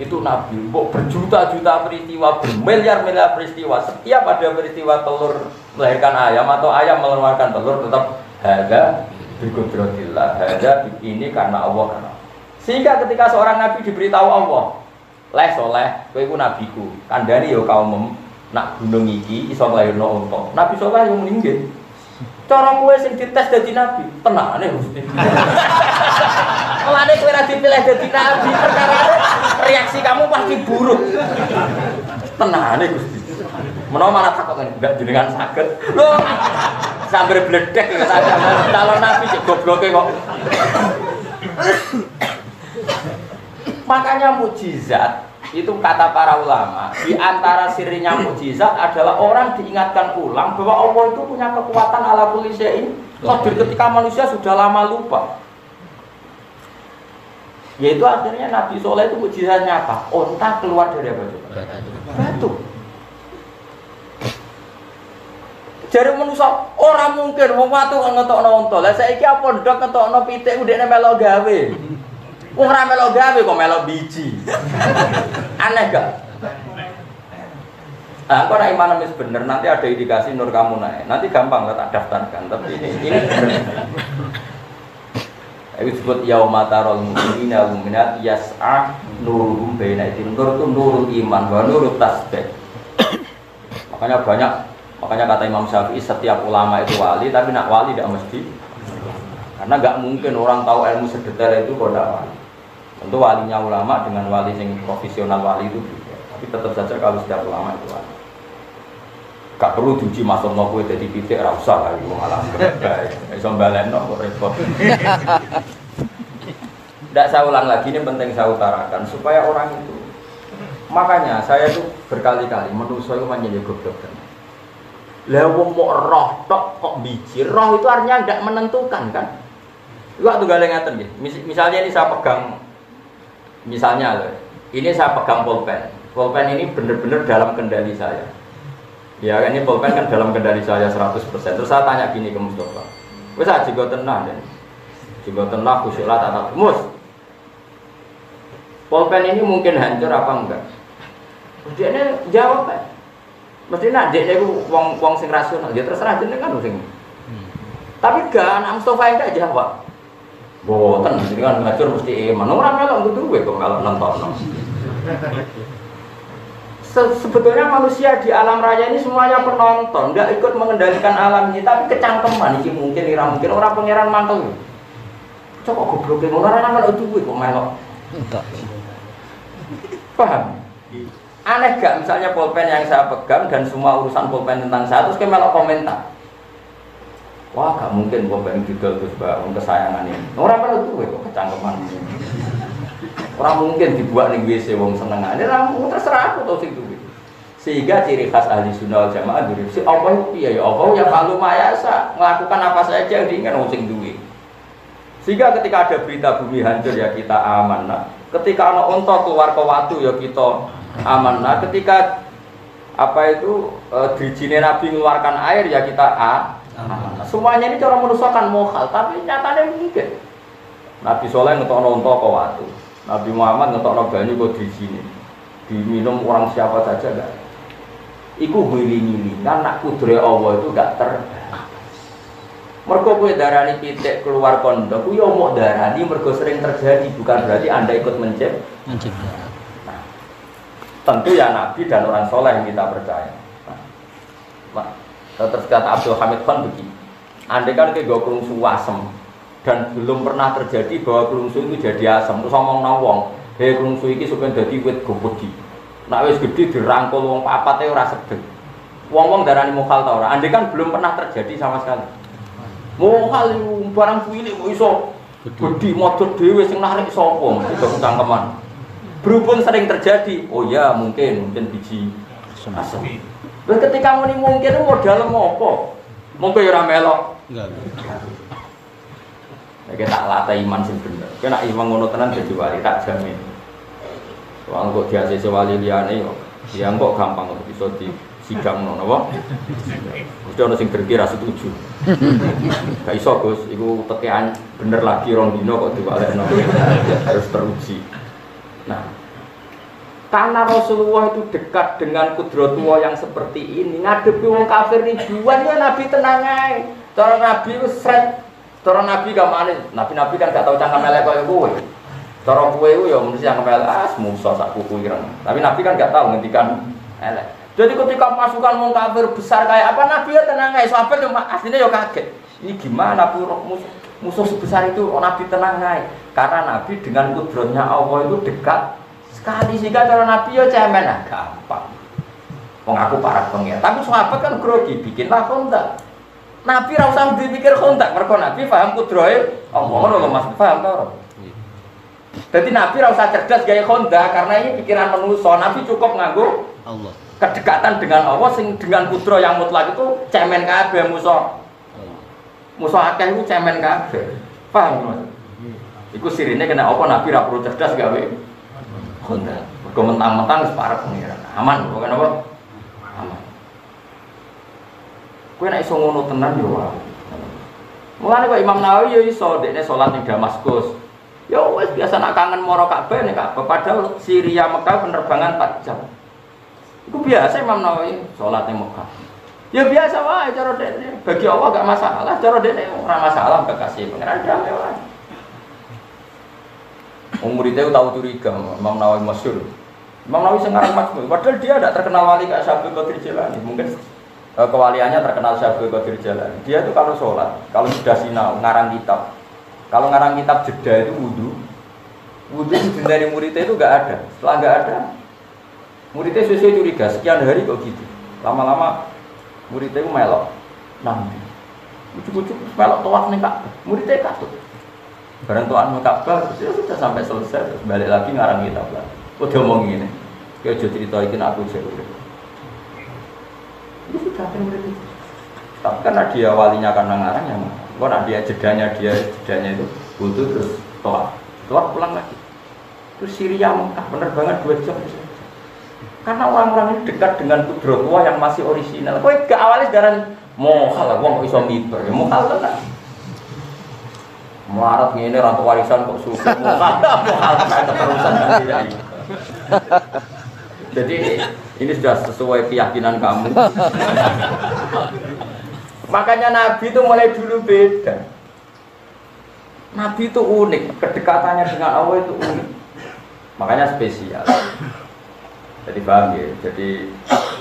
itu Nabi. Mbok berjuta-juta peristiwa, bermiliar-miliar peristiwa. Setiap ada peristiwa telur melahirkan ayam atau ayam mengeluarkan telur, tetap hadza birodatillah, hadza ini karena Allah karena. Sehingga ketika seorang Nabi diberitahu Allah, soleh, kowe iku nabiku. Kandhani ya kaum nak gunung iki iso nglairno unta. Nabi soleh yo meninggal. Cara kowe sing dites dadi nabi, tenane Gusti. Mulane kowe ora dipilih dadi nabi, perkara reaksi kamu pasti buruk. Tenane Gusti. Menawa malah takut enggak jenengan saged. Lho, sambil bledek ya saja. Calon nabi cek gobloke kok. Makanya mukjizat itu kata para ulama, di antara sirinya mukjizat adalah orang diingatkan ulang bahwa Allah itu punya kekuatan ala kulli syai'in qadir ketika manusia sudah lama lupa. Yaitu akhirnya Nabi Soleh itu mukjizatnya apa? Onta keluar dari apa? Batu. Jare manusia orang mungkin wong watu ngetokno onta. Lah saiki apa ndok ngetokno pitik ndekne melok gawe. Wong ora melok gawe kok melok biji. Aneh gak? Nah, kalau iman wis bener, nanti ada indikasi nur kamu naik. Nanti gampang lah tak daftarkan. Tapi ini bener. Itu disebut yauma tarol mu'minina wal mu'minat yas'a nuruhum baina aydihim. Nur itu nurul iman wa nurut tasbih. Makanya kata Imam Syafi'i setiap ulama itu wali, tapi nak wali tidak mesti. Karena nggak mungkin orang tahu ilmu sedetail itu kok tidak wali. Tentu walinya ulama dengan wali yang profesional wali itu juga. Tapi tetap saja kalau setiap ulama itu wali. Gak perlu diuji masuk no kue jadi pitik rasa lah ibu malah iso baleno kok repot. Tidak saya ulang lagi, ini penting saya utarakan supaya orang itu. Makanya saya itu berkali-kali manusia itu menjadi goblok. Lah wong mau roh tok kok biji. Roh itu artinya tidak menentukan kan? Waktu galeng ngaten nggih. Misalnya ini saya pegang misalnya ini saya pegang pulpen. Pulpen ini benar-benar dalam kendali saya. Ya, ini pulpen kan dalam kendali saya 100%. Terus saya tanya gini ke Mustafa. Wes aja jigo tenang dan jigo tenang khusyuklah tak Mus. Pulpen ini mungkin hancur apa enggak? Dia ini jawab kan. Mesti nak dia itu wong sing rasional. Dia terserah jenengan sing. Tapi gak anak Mustafa enggak jawab. Boten, jadi kan ngajur mesti iman. Orang melok duwe kok kalau nonton. Sebetulnya manusia di alam raya ini semuanya penonton, nggak ikut mengendalikan alam ini, tapi kecangkeman ini mungkin, ira mungkin orang pangeran mantel. Coba goblok orang melok duwe kok melok. Paham? Aneh gak misalnya pulpen yang saya pegang dan semua urusan pulpen tentang saya terus kayak melok komentar. Wah, gak mungkin pulpen didol terus bangun kesayangan ini. Orang melok duwe kok kecangkeman ini. Orang mungkin dibuat nih WC wong seneng aja, orang terserah aku tau sing duwe. Sehingga ciri khas ahli sunnah wal jamaah diri si Allah itu ya Allah ya falu mayasa melakukan apa saja yang diinginkan wong sing duwe. Sehingga ketika ada berita bumi hancur ya kita amanah. Ketika ana unta keluar ke watu ya kita amanah. Ketika apa itu drijine Nabi mengeluarkan air ya kita amanah. Semuanya ini cara manusia kan mohal, tapi nyatanya mungkin. Nabi Soleh ngetokno unta ke watu. Nabi Muhammad ngetokno banyu kok di sini. Diminum orang siapa saja enggak. Iku ngili-ngili, karena kudrat Allah itu enggak mergo kowe darani pitik keluar kondok, ku yo mau darani mergo sering terjadi, bukan berarti Anda ikut mencipta. Nah, tentu ya Nabi dan orang soleh yang kita percaya. Nah, terus kata Abdul Hamid Khan begini, andai kan ke kelungsu asem dan belum pernah terjadi bahwa kelungsu itu jadi asem, terus ngomong nawong, hei kelungsu ini supaya jadi wit gede. Nak wis gede dirangkul wong papate ora sedeng. Wong-wong darani mukhal ta ora? Andai kan belum pernah terjadi sama sekali. Mukhal barang cilik kok iso gede modot dhewe sing narik sapa? Itu cangkeman. Berhubung sering terjadi, oh ya mungkin biji asem. Terus ketika muni mungkin modal apa? Mungkin ora melok. Enggak. Nek tak latih iman sing bener. Kena iman ngono tenan dadi wali tak jamin. Wong kok diasese wali liyane yo. Ya kok gampang kok iso disidang ngono apa? Mesti ono sing berkira setuju. Gak iso Gus, iku tekean bener lagi rong dino kok diwalekno. Harus teruji. Nah, karena Rasulullah itu dekat dengan kudratullah yang seperti ini, ngadepi wong kafir ribuan ya Nabi tenang ae. Cara Nabi wis sret. Cara Nabi gak manis. Nabi kan gak tau cangkem elek koyo kowe. Cara kowe ya mesti cangkem elek musa sak kuku ireng. Tapi Nabi kan gak tau ngendikan elek. Jadi ketika pasukan wong kafir besar kayak apa Nabi ya tenang ae. Sahabat aslinya ya kaget. Ini gimana musuh sebesar itu Nabi tenang ae. Karena Nabi dengan kudratnya Allah itu dekat sekali sehingga cara Nabi ya cemen gampang. Wong aku para pengen. Tapi sahabat kan grogi bikinlah kontak. Nabi ra usah dipikir kontak, mergo Nabi paham kudrahe Allah ngono lho Mas, paham to ora? Dadi Nabi ra usah cerdas gaya kontak karena ini pikiran manusia. Nabi cukup nganggo Allah. Kedekatan dengan Allah sing dengan kudra yang mutlak itu cemen kabeh musuh. Musuh akeh iku cemen kabeh. Paham Mas? Iku sirine kena apa Nabi ra perlu cerdas gawe kontak. Mergo mentang-mentang wis parek pengiran. Aman kok apa? Aman. Kowe nek iso ngono tenan yo wae. Mulane kok Imam Nawawi yo iso dekne salat ning Damaskus. Ya wes biasa nak kangen moro Ka'bah nek Ka'bah padahal Syria Mekah penerbangan 4 jam. Itu biasa Imam Nawawi salat ning Mekah. Ya biasa wae cara dene. Bagi Allah gak masalah, cara dene ora masalah kekasih pengiran damai wae. Muridnya tahu curiga, Imam Nawawi masyhur. Imam Nawawi sengarang majmu, padahal dia tidak terkenal wali kayak Syaikhul Qadir Jilani. Mungkin kewaliannya terkenal Syaikhul Qadir Jilani. Dia itu kalau sholat, kalau sudah sinau, ngarang kitab. Kalau ngarang kitab jeda itu wudu. Wudu itu dari muridnya itu enggak ada. Setelah enggak ada, muridnya sesuai curiga, sekian hari kok gitu. Lama-lama muridnya itu melok. Nanti ujuk-ujuk melok tawaf nih Kak. Muridnya katut. Barang tuan Ka'bah ya sudah sampai selesai terus balik lagi ngarang kitab lah. Kok dia ngomong gini, ya jadi cerita ini aku jauh. Itu sudah kan berarti. Tapi karena dia walinya karena ngarang ya, karena dia jedanya itu butuh terus toa pulang lagi. Terus Syria Mekah penerbangan 2 jam. Karena orang-orang ini dekat dengan kudro tua yang masih orisinal. Kok gak awalnya sekarang mohal lah, wong iso miber, mohal tenan. Melarat ini rantau warisan kok suka mohal keterusan tidak. Jadi ini sudah sesuai keyakinan kamu. Makanya Nabi itu mulai dulu beda. Nabi itu unik, kedekatannya dengan Allah itu unik. Makanya spesial. Jadi paham ya? Jadi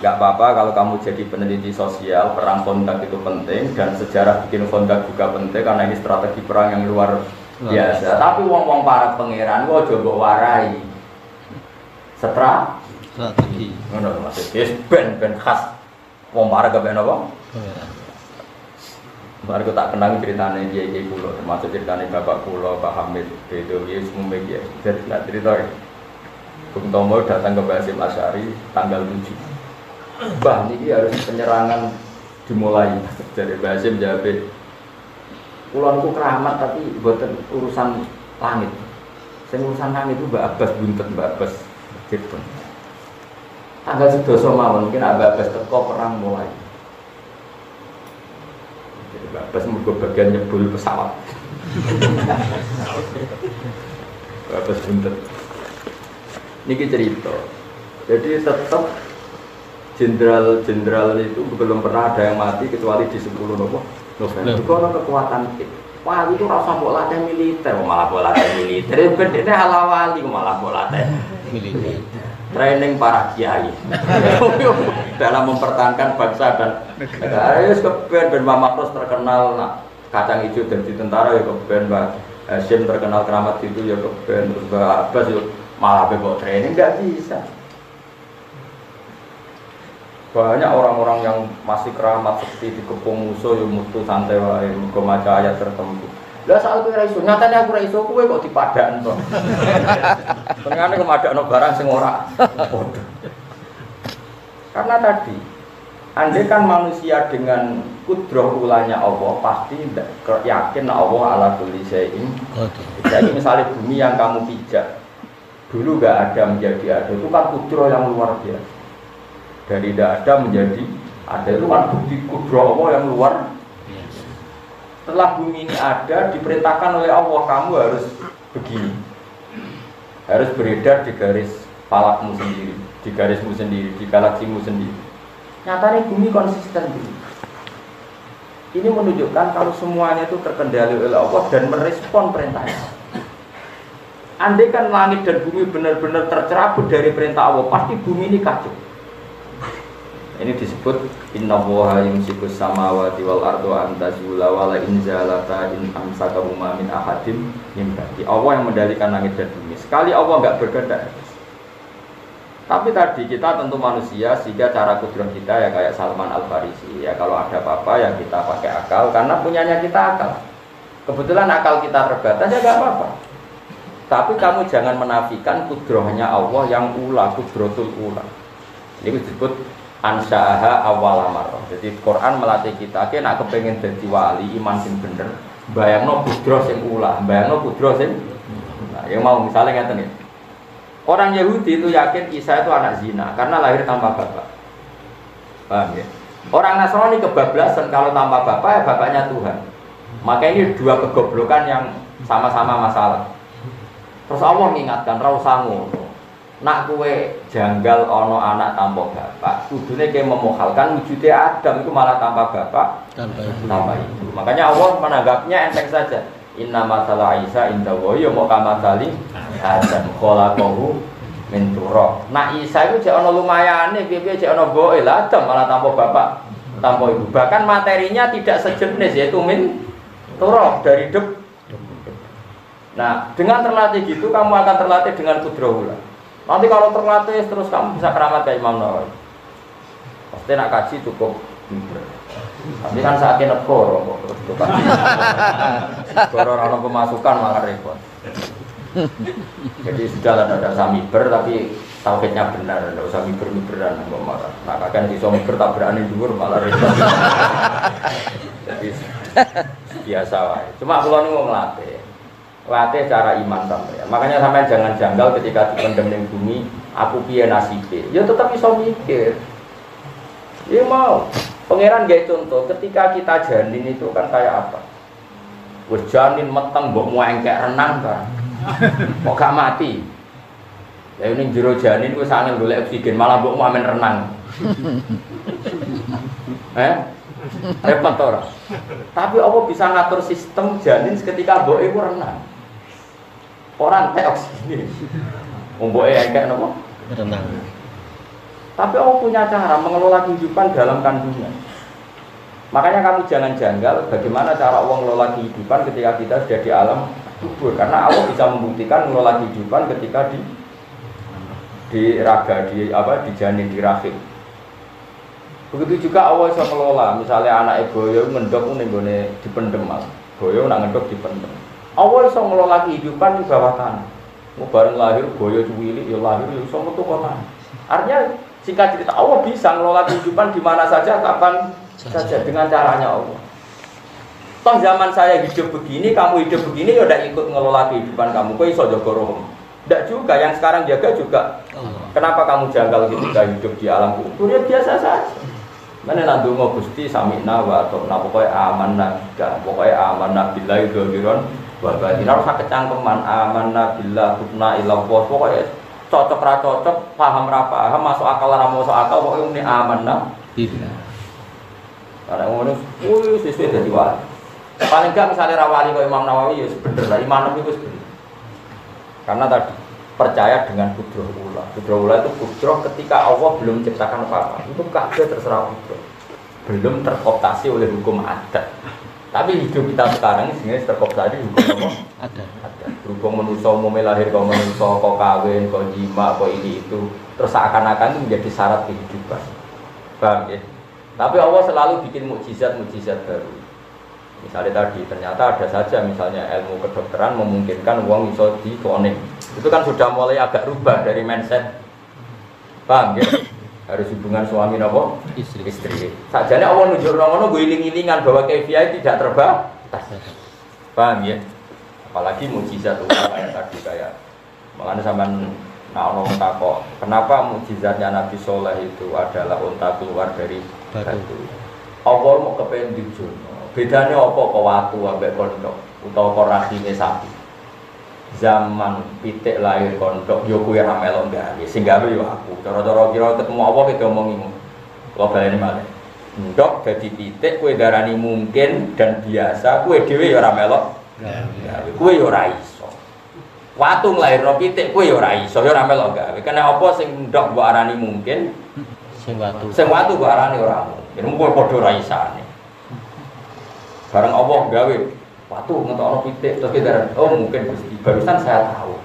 nggak apa-apa kalau kamu jadi peneliti sosial, perang kontak itu penting dan sejarah bikin kontak juga penting karena ini strategi perang yang luar biasa. Tapi wong-wong para pangeran gua coba warai strategi. Ngono maksudnya ben khas wong para kepen apa? Baru aku tak kenang ceritanya Kiai Kulo, termasuk ceritanya Bapak Kulo, Pak Hamid, Bedowi, semua media. Jadi nggak cerita ya. Bung Tomo datang ke Basim Asy'ari tanggal 7. Bah, ini harus penyerangan dimulai. Dari Basim jawab, Kulonku keramat tapi buatan urusan langit. Saya urusan langit itu Mbak Abbas buntet, Mbak Abbas gitu. Tanggal 11 mawon mungkin Mbak Abbas teko perang mulai. Bapak mergo bagian nyebul pesawat. Bapak buntet. Niki cerita. Jadi tetap jenderal itu belum pernah ada yang mati kecuali di 10 November. Itu orang kekuatan itu. Wah itu rasa mbok latih militer, malah mbok latih militer. Bedene ala wali malah mbok latih militer. Training para kiai dalam mempertahankan bangsa dan negara. Ya keben Mama Makros terkenal kacang hijau dari tentara ya keben Mbak Hasyim terkenal keramat itu ya keben terus Mbak Abbas ya malah bebok training nggak bisa. Banyak orang-orang yang masih keramat seperti dikepung musuh ya mutu santai wae mergo maca ayat tertentu. Lah soal kowe ra iso, nyatane aku ra iso kowe kok dipadakno to. Tengane kemadakno barang sing ora padha. Karena tadi andai kan manusia dengan kudrah ulanya Allah pasti yakin Allah ala kulli syai'in. Jadi misalnya bumi yang kamu pijak dulu enggak ada menjadi ada itu kan kudrah yang luar biasa. Dari tidak ada menjadi ada itu kan bukti kudrah Allah yang luar. Setelah bumi ini ada, diperintahkan oleh Allah kamu harus begini, harus beredar di garis falakmu sendiri, di garismu sendiri, di galaksimu sendiri. Nyatanya bumi konsisten gitu. Ini menunjukkan kalau semuanya itu terkendali oleh Allah dan merespon perintahnya. Andai kan langit dan bumi benar-benar tercerabut dari perintah Allah, pasti bumi ini kacau. Ini disebut innallaha yumsikus samawati wal ardu an tazula wa la in zalata in amsakahuma min ahadin min ba'di. Allah yang mengendalikan langit dan bumi. Sekali Allah enggak berkehendak. Tapi tadi kita tentu manusia sehingga cara kudrah kita ya kayak Salman Al-Farisi. Ya kalau ada apa-apa ya kita pakai akal karena punyanya kita akal. Kebetulan akal kita terbatas ya enggak apa-apa. Tapi kamu jangan menafikan kudrahnya Allah yang ula, kudratul ula. Ini disebut ansa'aha awal amarah. Jadi Quran melatih kita, nak kepengen jadi wali iman sing bener, bayangno kudroh sing ulah, bayangno kudroh sing. Nah, yang mau misalnya ngeten nih. Orang Yahudi itu yakin Isa itu anak zina karena lahir tanpa bapak. Paham ya? Orang Nasrani kebablasan kalau tanpa bapak ya bapaknya Tuhan. Maka ini dua kegoblokan yang sama-sama masalah. Terus Allah mengingatkan ra usah ngono. Nak kowe janggal ana anak tanpa bapak, kudune kowe memuhalkan wujude Adam itu malah tanpa bapak, tanpa ibu. Makanya Allah menanggapnya enteng saja. Inna masalah Isa inda wa ya mau kamasali Adam khalaqahu min turab. Nak Isa itu jek ana lumayane, piye-piye jek ana boe Adam malah tanpa bapak, tanpa ibu. Bahkan materinya tidak sejenis yaitu min turab dari debu. Nah, dengan terlatih gitu kamu akan terlatih dengan kudrahullah. Nanti kalau terlatih terus kamu bisa keramat kayak Imam Nawawi. Pasti nak kaji cukup miber. Tapi kan saatnya negoro kok terus itu kaji. Negoro orang pemasukan malah repot. Jadi sudah ada usah miber tapi tauhidnya benar, tidak usah miber-miberan kok marah. Nah kan iso miber tak berani dhuwur malah repot. Jadi biasa wae. Cuma kula niku nglatih. Latih cara iman sampeyan. Makanya sampean jangan janggal ketika dipendem ning bumi, aku piye nasibe. Ya tetap iso mikir. Ya mau. Pangeran gawe contoh, ketika kita janin itu kan kayak apa? Wis janin meteng mbok muengkek renang kan. Kok gak mati. Lah ning jero janin wis angel golek oksigen, malah mbok amen renang. Repot ora? Tapi Allah bisa ngatur sistem janin ketika mboke iku renang. Orang teh oksigen. Mboke engkek napa? Renang. Tapi Allah punya cara mengelola kehidupan dalam kandungan. Makanya kamu jangan janggal bagaimana cara Allah mengelola kehidupan ketika kita sudah di alam kubur. Karena Allah bisa membuktikan mengelola kehidupan ketika di raga, di janin, di rahim. Begitu juga Allah bisa mengelola, misalnya anak boyo ngendok ning gone dipendem mas, boyo nak ngendok dipendem. Allah bisa mengelola kehidupan di bawah tanah. Mau bareng lahir boyo cuwili, ya lahir ya iso metu kota. Artinya singkat cerita Allah bisa mengelola kehidupan di mana saja, kapan saja dengan caranya Allah. Toh zaman saya hidup begini, kamu hidup begini, ya udah ikut mengelola kehidupan kamu. Kok iso jaga rohmu? Tidak juga, yang sekarang jaga juga. Kenapa kamu janggal ketika hidup di alam kubur? Ya biasa saja. Mana nak dungo Gusti samina wa atona pokoke amanna billahi dhahiran wa batin. Ora usah kecangkeman amanna billah tubna ila Allah. Pokoke cocok ra cocok, paham ra paham, masuk akal ra masuk akal, pokoke muni amanna billah. Karena ngono sesuai dadi wali. Paling gak misalnya ra wali kaya Imam Nawawi ya bener lah, iman itu bener. Karena tadi percaya dengan kudrahullah. Kudrahullah itu kudrah ketika Allah belum menciptakan apa-apa. Itu kabeh terserah Allah. Belum terkooptasi oleh hukum adat. Tapi hidup kita sekarang ini sebenarnya terkooptasi hukum apa? Adat. Berhubung manusia umumnya lahir kau manusia, kau kawin, kau jima, kau ini itu. Terus seakan-akan itu menjadi syarat kehidupan. Paham ya? Tapi Allah selalu bikin mukjizat-mukjizat baru. Misalnya tadi, ternyata ada saja misalnya ilmu kedokteran memungkinkan uang bisa dikloning. Itu kan sudah mulai agak rubah dari mindset. Paham ya? Harus hubungan suami nopo? Istri. Sajane Allah nunjuk ngono gue iling-ilingan bahwa kefiah tidak terbatas. Paham ya? Apalagi mukjizat kayak tadi kayak makanya sampean ono takok, kenapa mukjizatnya Nabi Soleh itu adalah unta keluar dari batu? Allah mau kepengen dijono. Bedanya apa kok watu ambek kondok utawa kok rahime sapi. Zaman pitik lahir kondok yo kuwi ra melok gawe, sing gawe yo aku. Cara-cara kira ketemu apa kita omongi. Kula baleni malih. Ndok dadi pitik kowe darani mungkin dan biasa, kowe dhewe yo ora melok gawe. Kowe yo ora iso. Watu nglairno pitik kowe yo ora iso, yo ora melok gawe. Kena apa sing ndok mbok arani mungkin, sing watu mbok arani ora mungkin. Mung padha ora isane. Barang Allah gawe waktu ngetokno pitik terus kita oh mungkin Gusti barusan saya tahu.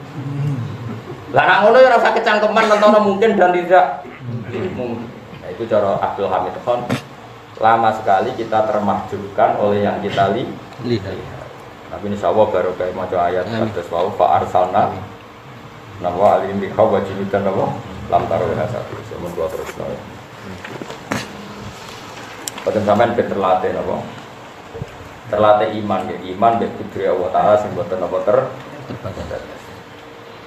Lah nek ngono ya ora usah kecangkeman ngetokno mungkin dan tidak mungkin. Nah, itu cara Abdul Hamid Khan. Lama sekali kita termahjubkan oleh yang kita lihat. Tapi insyaallah baru kayak maca ayat kados wau fa arsalna nawa alim bi khawajidan nawa lam taru hasatu semen dua terus nawa. Padahal sampean terlatih napa? Terlatih iman ya kudri Allah Ta'ala sing boten apa terbatas.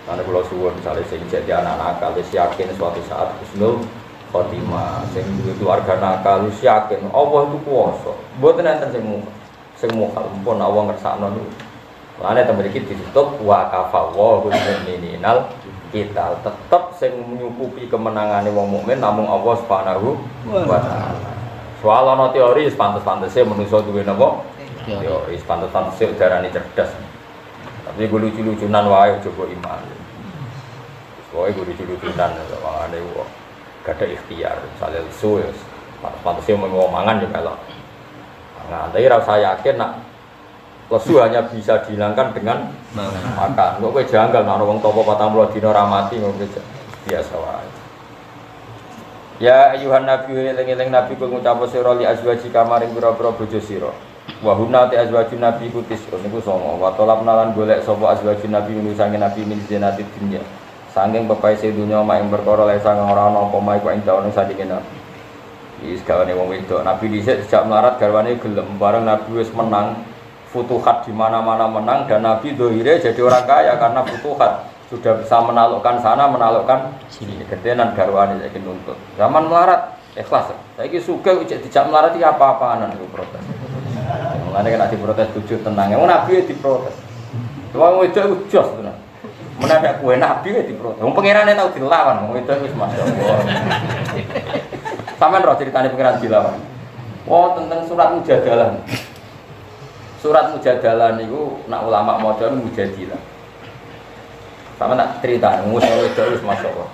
Karena kalau suwun misalnya sing jadi anak nakal wis yakin suatu saat husnul khotimah, sing duwe keluarga nakal wis yakin Allah itu kuwasa. Mboten enten sing mukal pun Allah ngersakno niku. Lane temen iki ditutup wa kafawwahul mu'minal kita tetep sing nyukupi kemenangane wong mukmin namung Allah Subhanahu wa taala. Soal ana teori wis pantes-pantese manusa duwe napa? Teori pantes-pantese darani cerdas. Tapi gue lucu-lucunan wae coba iman. Soale gue lucu-lucunan wangane kok gak ada ikhtiar, misalnya lesu ya pantasnya mengomongan juga kalau nah, tapi rasa yakin nak lesu hanya bisa dihilangkan dengan makan. Kok gue janggal, nak orang topo 40 dino ramati nggak biasa wae. Ya ayuhan nabi eling-eling nabi kul ngucap sira li azwaji kamaring pira-pira bojo sira. Wa hunna ta azwajun nabi kutis niku songo. Wa talabna lan golek sapa azwajun nabi nusange nabi min zinati dunya. Sangking pepaise dunya mak ing perkara lek sang ora ana apa mae kok ing dawane sadike nabi. Wis gawane wong wedok. Nabi dhisik sejak melarat garwane gelem bareng nabi wis menang futuhat di mana-mana menang dan nabi dohire jadi orang kaya karena futuhat sudah bisa menaklukkan sana menaklukkan sini. Gedenan garwane saiki nuntut. Zaman melarat ikhlas. Saiki sugih dijak melarat iki apa-apaanan iku protes. Mulane kena diprotes tujuh tenang. Wong nabi diprotes. Wong wedok iku jos tenan. Menadak kue nabi ya diprotes. Wong pangerane tau dilawan, wong itu wis masyaallah. Sampeyan roh ceritane pangeran dilawan. Oh, tentang surat Mujadalah. Surat Mujadalah niku nak ulama modern mujadilah. Sama tak cerita, wong itu wis masyaallah.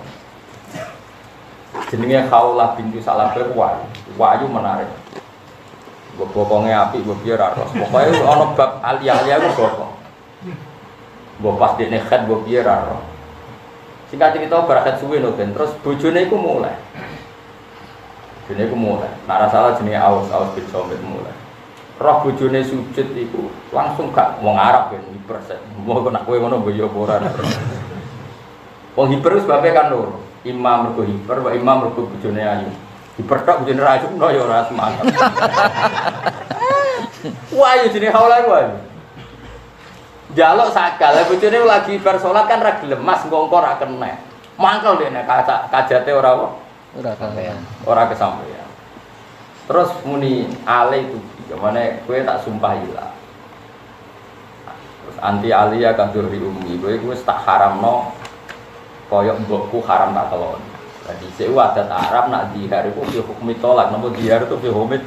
Jenenge Khaulah binti Salabah wayu menarik. Mbok bokonge apik mbok piye ra ros. Pokoke ana bab aliyah-aliyah ku bokong. Mbok pas dekne khat mbok piye ra ro. Singkat cerita barakat suwe no ben terus bojone iku mulai. Bojone iku mulai. Nek ora salah jenenge Aus bin Somit mulai. Roh bojone sujud iku langsung gak wong Arab ben hiper. Mbok nek kowe ngono mbok yo ora. Wong hiper sebabe kan loro. Imam mergo hiper, wa imam mergo bojone ayu. Hiper tok bojone ra ayu no yo ora semangat. Wah yo jenenge Khaulah wae. Jaluk sakal, bojone lagi bar salat kan ra gelem mas ngongkor ra kena. Mangkel dene kajate ora kesampean. Ora kesampean. Terus muni ale itu gimana kowe tak sumpah ilah. Terus anti alia kandur di umi, kowe wis tak haramno kaya mbokku haram tak telon. Dadi sik adat Arab nak dihar iku hukum tolak, napa dihar itu hukum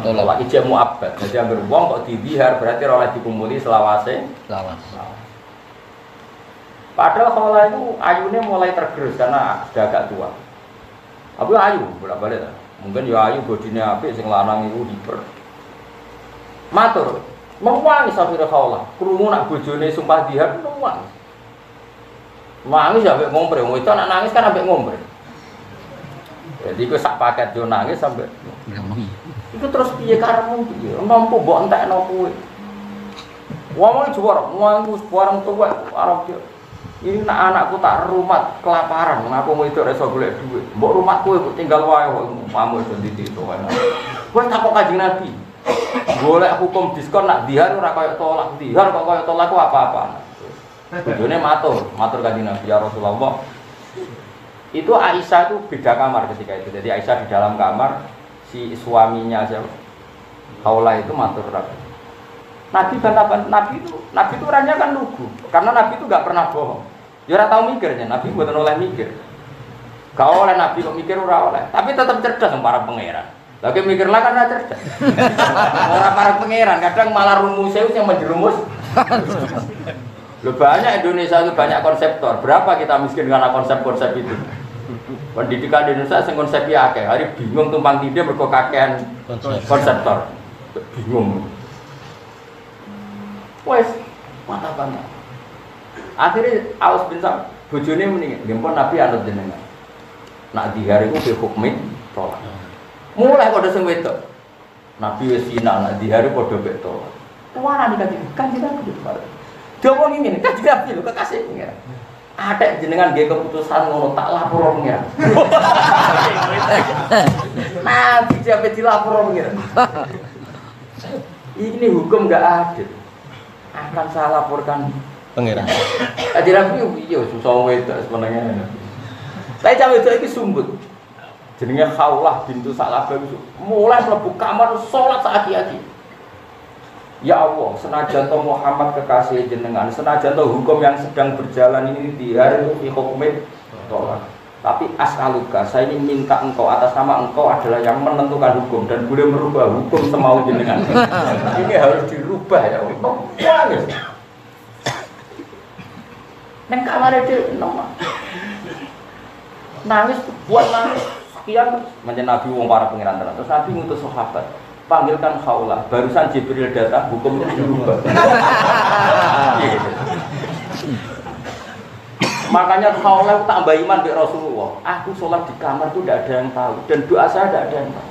tolak ijab muabbad. Jadi anggar wong kok dibihar berarti oleh dikumpuli selawase. Padahal Khaulah itu ayune mulai tergerus karena sudah agak tua. Apa ayu bolak-balik ta? Mungkin ya ayu bodine apik sing lanang iku hiper. Matur, mewangi safire Khaulah. Krungu nak bojone sumpah dihar mewangi. Nangis sampai ngompre, wong itu anak nangis kan sampai ngompre. Jadi ku sak paket yo nangis sampai. Itu terus piye karepmu piye? Mampu mbok entekno kuwe. Wong juara, wong barang tuwek arep yo. Ini anakku tak rumat kelaparan, aku mau itu iso golek duit. Mbok rumahku kok tinggal wae mamu itu ditito ana. Kowe takok Kanjeng Nabi. Golek hukum diskon nak dihar ora kaya tolak, dihar kok kaya tolak ku apa-apa. Bojone matur Kanjeng Nabi ya Rasulullah. Itu Aisyah itu beda kamar ketika itu. Jadi Aisyah di dalam kamar, si suaminya siapa? Khaulah itu matur Nabi bantaban Nabi itu orangnya kan lugu. Karena Nabi itu enggak pernah bohong. Ya ora tau mikirnya, Nabi mboten oleh mikir. Gak oleh Nabi kok mikir ora oleh, tapi tetap cerdas para pangeran. Lagi mikirlah karena cerdas. Ora para pangeran, kadang malah rumusnya yang menjerumus. Banyak Indonesia itu banyak konseptor. Berapa kita miskin karena konsep-konsep itu? Pendidikan di Indonesia sing konsepnya akeh. Hari bingung tumpang tindih mergo kakean konseptor. Bingung. Wes, mata banget. Akhirnya Aus bin Sam bojone muni, "Nggih Nabi anut jenengan." Nak dihar iku fi hukmin tolak. Mulai padha sing wedok. Nabi wis final nak dihar padha mek tolak. Tuwana Kanjeng Nabi. Dia ngomong ngene, Kanjeng Nabi lho kekasih pengen. Atek jenengan nggih keputusan ngono tak lapor pengen. Nabi sampe dilapor pengen. Ini hukum enggak adil. Akan saya laporkan pengiran. Kanjeng Nabi yo susah wedok sebenarnya. Tapi cawe wedok iki sumbut. Jenenge Khaulah bintu Salabah mulai mlebu kamar salat saat-saat. Ya Allah, senajan to Muhammad kekasih jenengan, senajan to hukum yang sedang berjalan ini di hari itu hukumnya tolak. Tapi as'aluka, saya ini minta engkau atas nama engkau adalah yang menentukan hukum dan boleh merubah hukum semau jenengan. Ini harus dirubah ya Allah. Nangis. Neng kamar itu nangis buat nangis sekian menjadi Nabi wong para pengiran tenan. Terus Nabi ngutus sahabat, panggilkan Khawlah. Barusan Jibril datang, hukumnya dirubah. Makanya Khawlah tambah iman di Rasulullah. Aku sholat di kamar itu tidak ada yang tahu dan doa saya tidak ada yang tahu.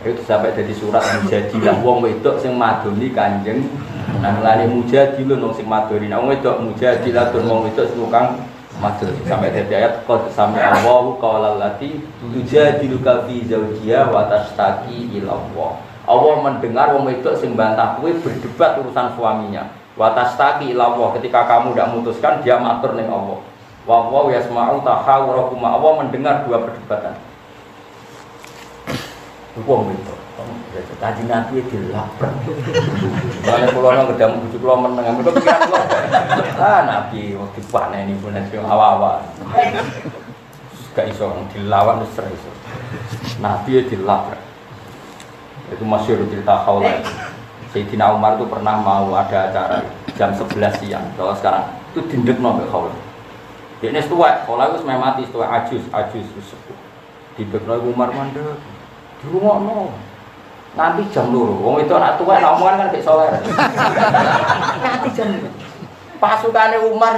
Itu sampai jadi surat mujadilah wong wedok sing madoni Kanjeng. Nang lane mujadilun wong sing madoni. Wong wedok mujadilah tur wong wedok sing tukang madon. Sampai jadi ayat qad sami Allahu qaulal lati tujadiluka fi zawjiha wa tashtaki ila Allah. Allah mendengar wong wedok sing bantah kowe berdebat urusan suaminya. Wa tashtaki ila Allah, ketika kamu tidak memutuskan dia matur ning Allah. Wa wa yasma'u tahawurakum. Allah mendengar dua perdebatan. Wong wedok tadi Nabi dilapar. Mane kula nang gedam bojo kula meneng. Mergo pikiran kula. Nabi waktu paneni pun nek awa-awa. Gak iso dilawan wis ora iso. Nabi dilapar. Itu masyhur cerita Khawlah. Sayyidina Umar itu pernah mau ada acara jam 11 siang. Kalau sekarang itu dindekno mbek Khawlah. Dekne tuwek, Khawlah wis mati, tuwek ajus wis sepuh. Dindekno Umar mandek. Dirungokno. Nanti jam 2. Wong itu anak tua nak omongan kan gak soleh. Nanti jam 2. Pasukane Umar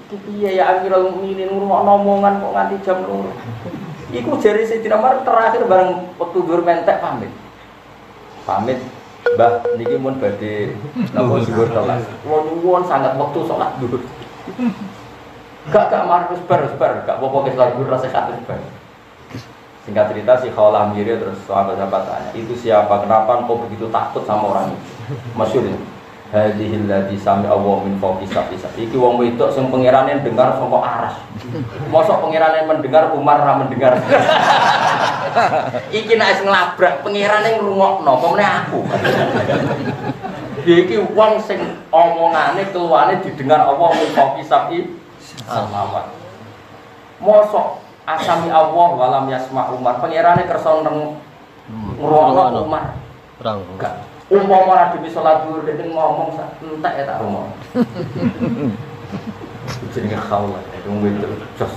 iki piye ya Amirul Mukminin ngrungokno omongan kok nganti jam 2. Iku jare Sayyidina Umar terakhir bareng wektu dhuwur mentek pamit. Pamit, Mbah niki mun badhe napa dhuwur telas. Kula nyuwun sangat wektu salat dhuwur. Gak marus bar, gak apa-apa ke salat dhuwur rasa katur bar. Singkat cerita si Khawlah mirip terus sahabat-sahabat tanya, itu siapa? Kenapa kau begitu takut sama orang itu? Masyhur itu. Hadhil ladzi sami Allah min fawqi sab'i. Iki wong wedok sing pangerane dengar saka aras. Mosok pangerane mendengar Umar ra mendengar. Iki nek nglabrak pangerane ngrungokno, apa meneh aku. Iki wong sing omongane keluwane didengar Allah min fawqi sab'i samawat. Mosok asami Allah walam yasma Umar pangerane kersa ngrungokno Umar enggak umpama ora dhewe salat dhuwur dhewe ngomong sak entek ya tak rumah jenenge Khawlah itu wedok jos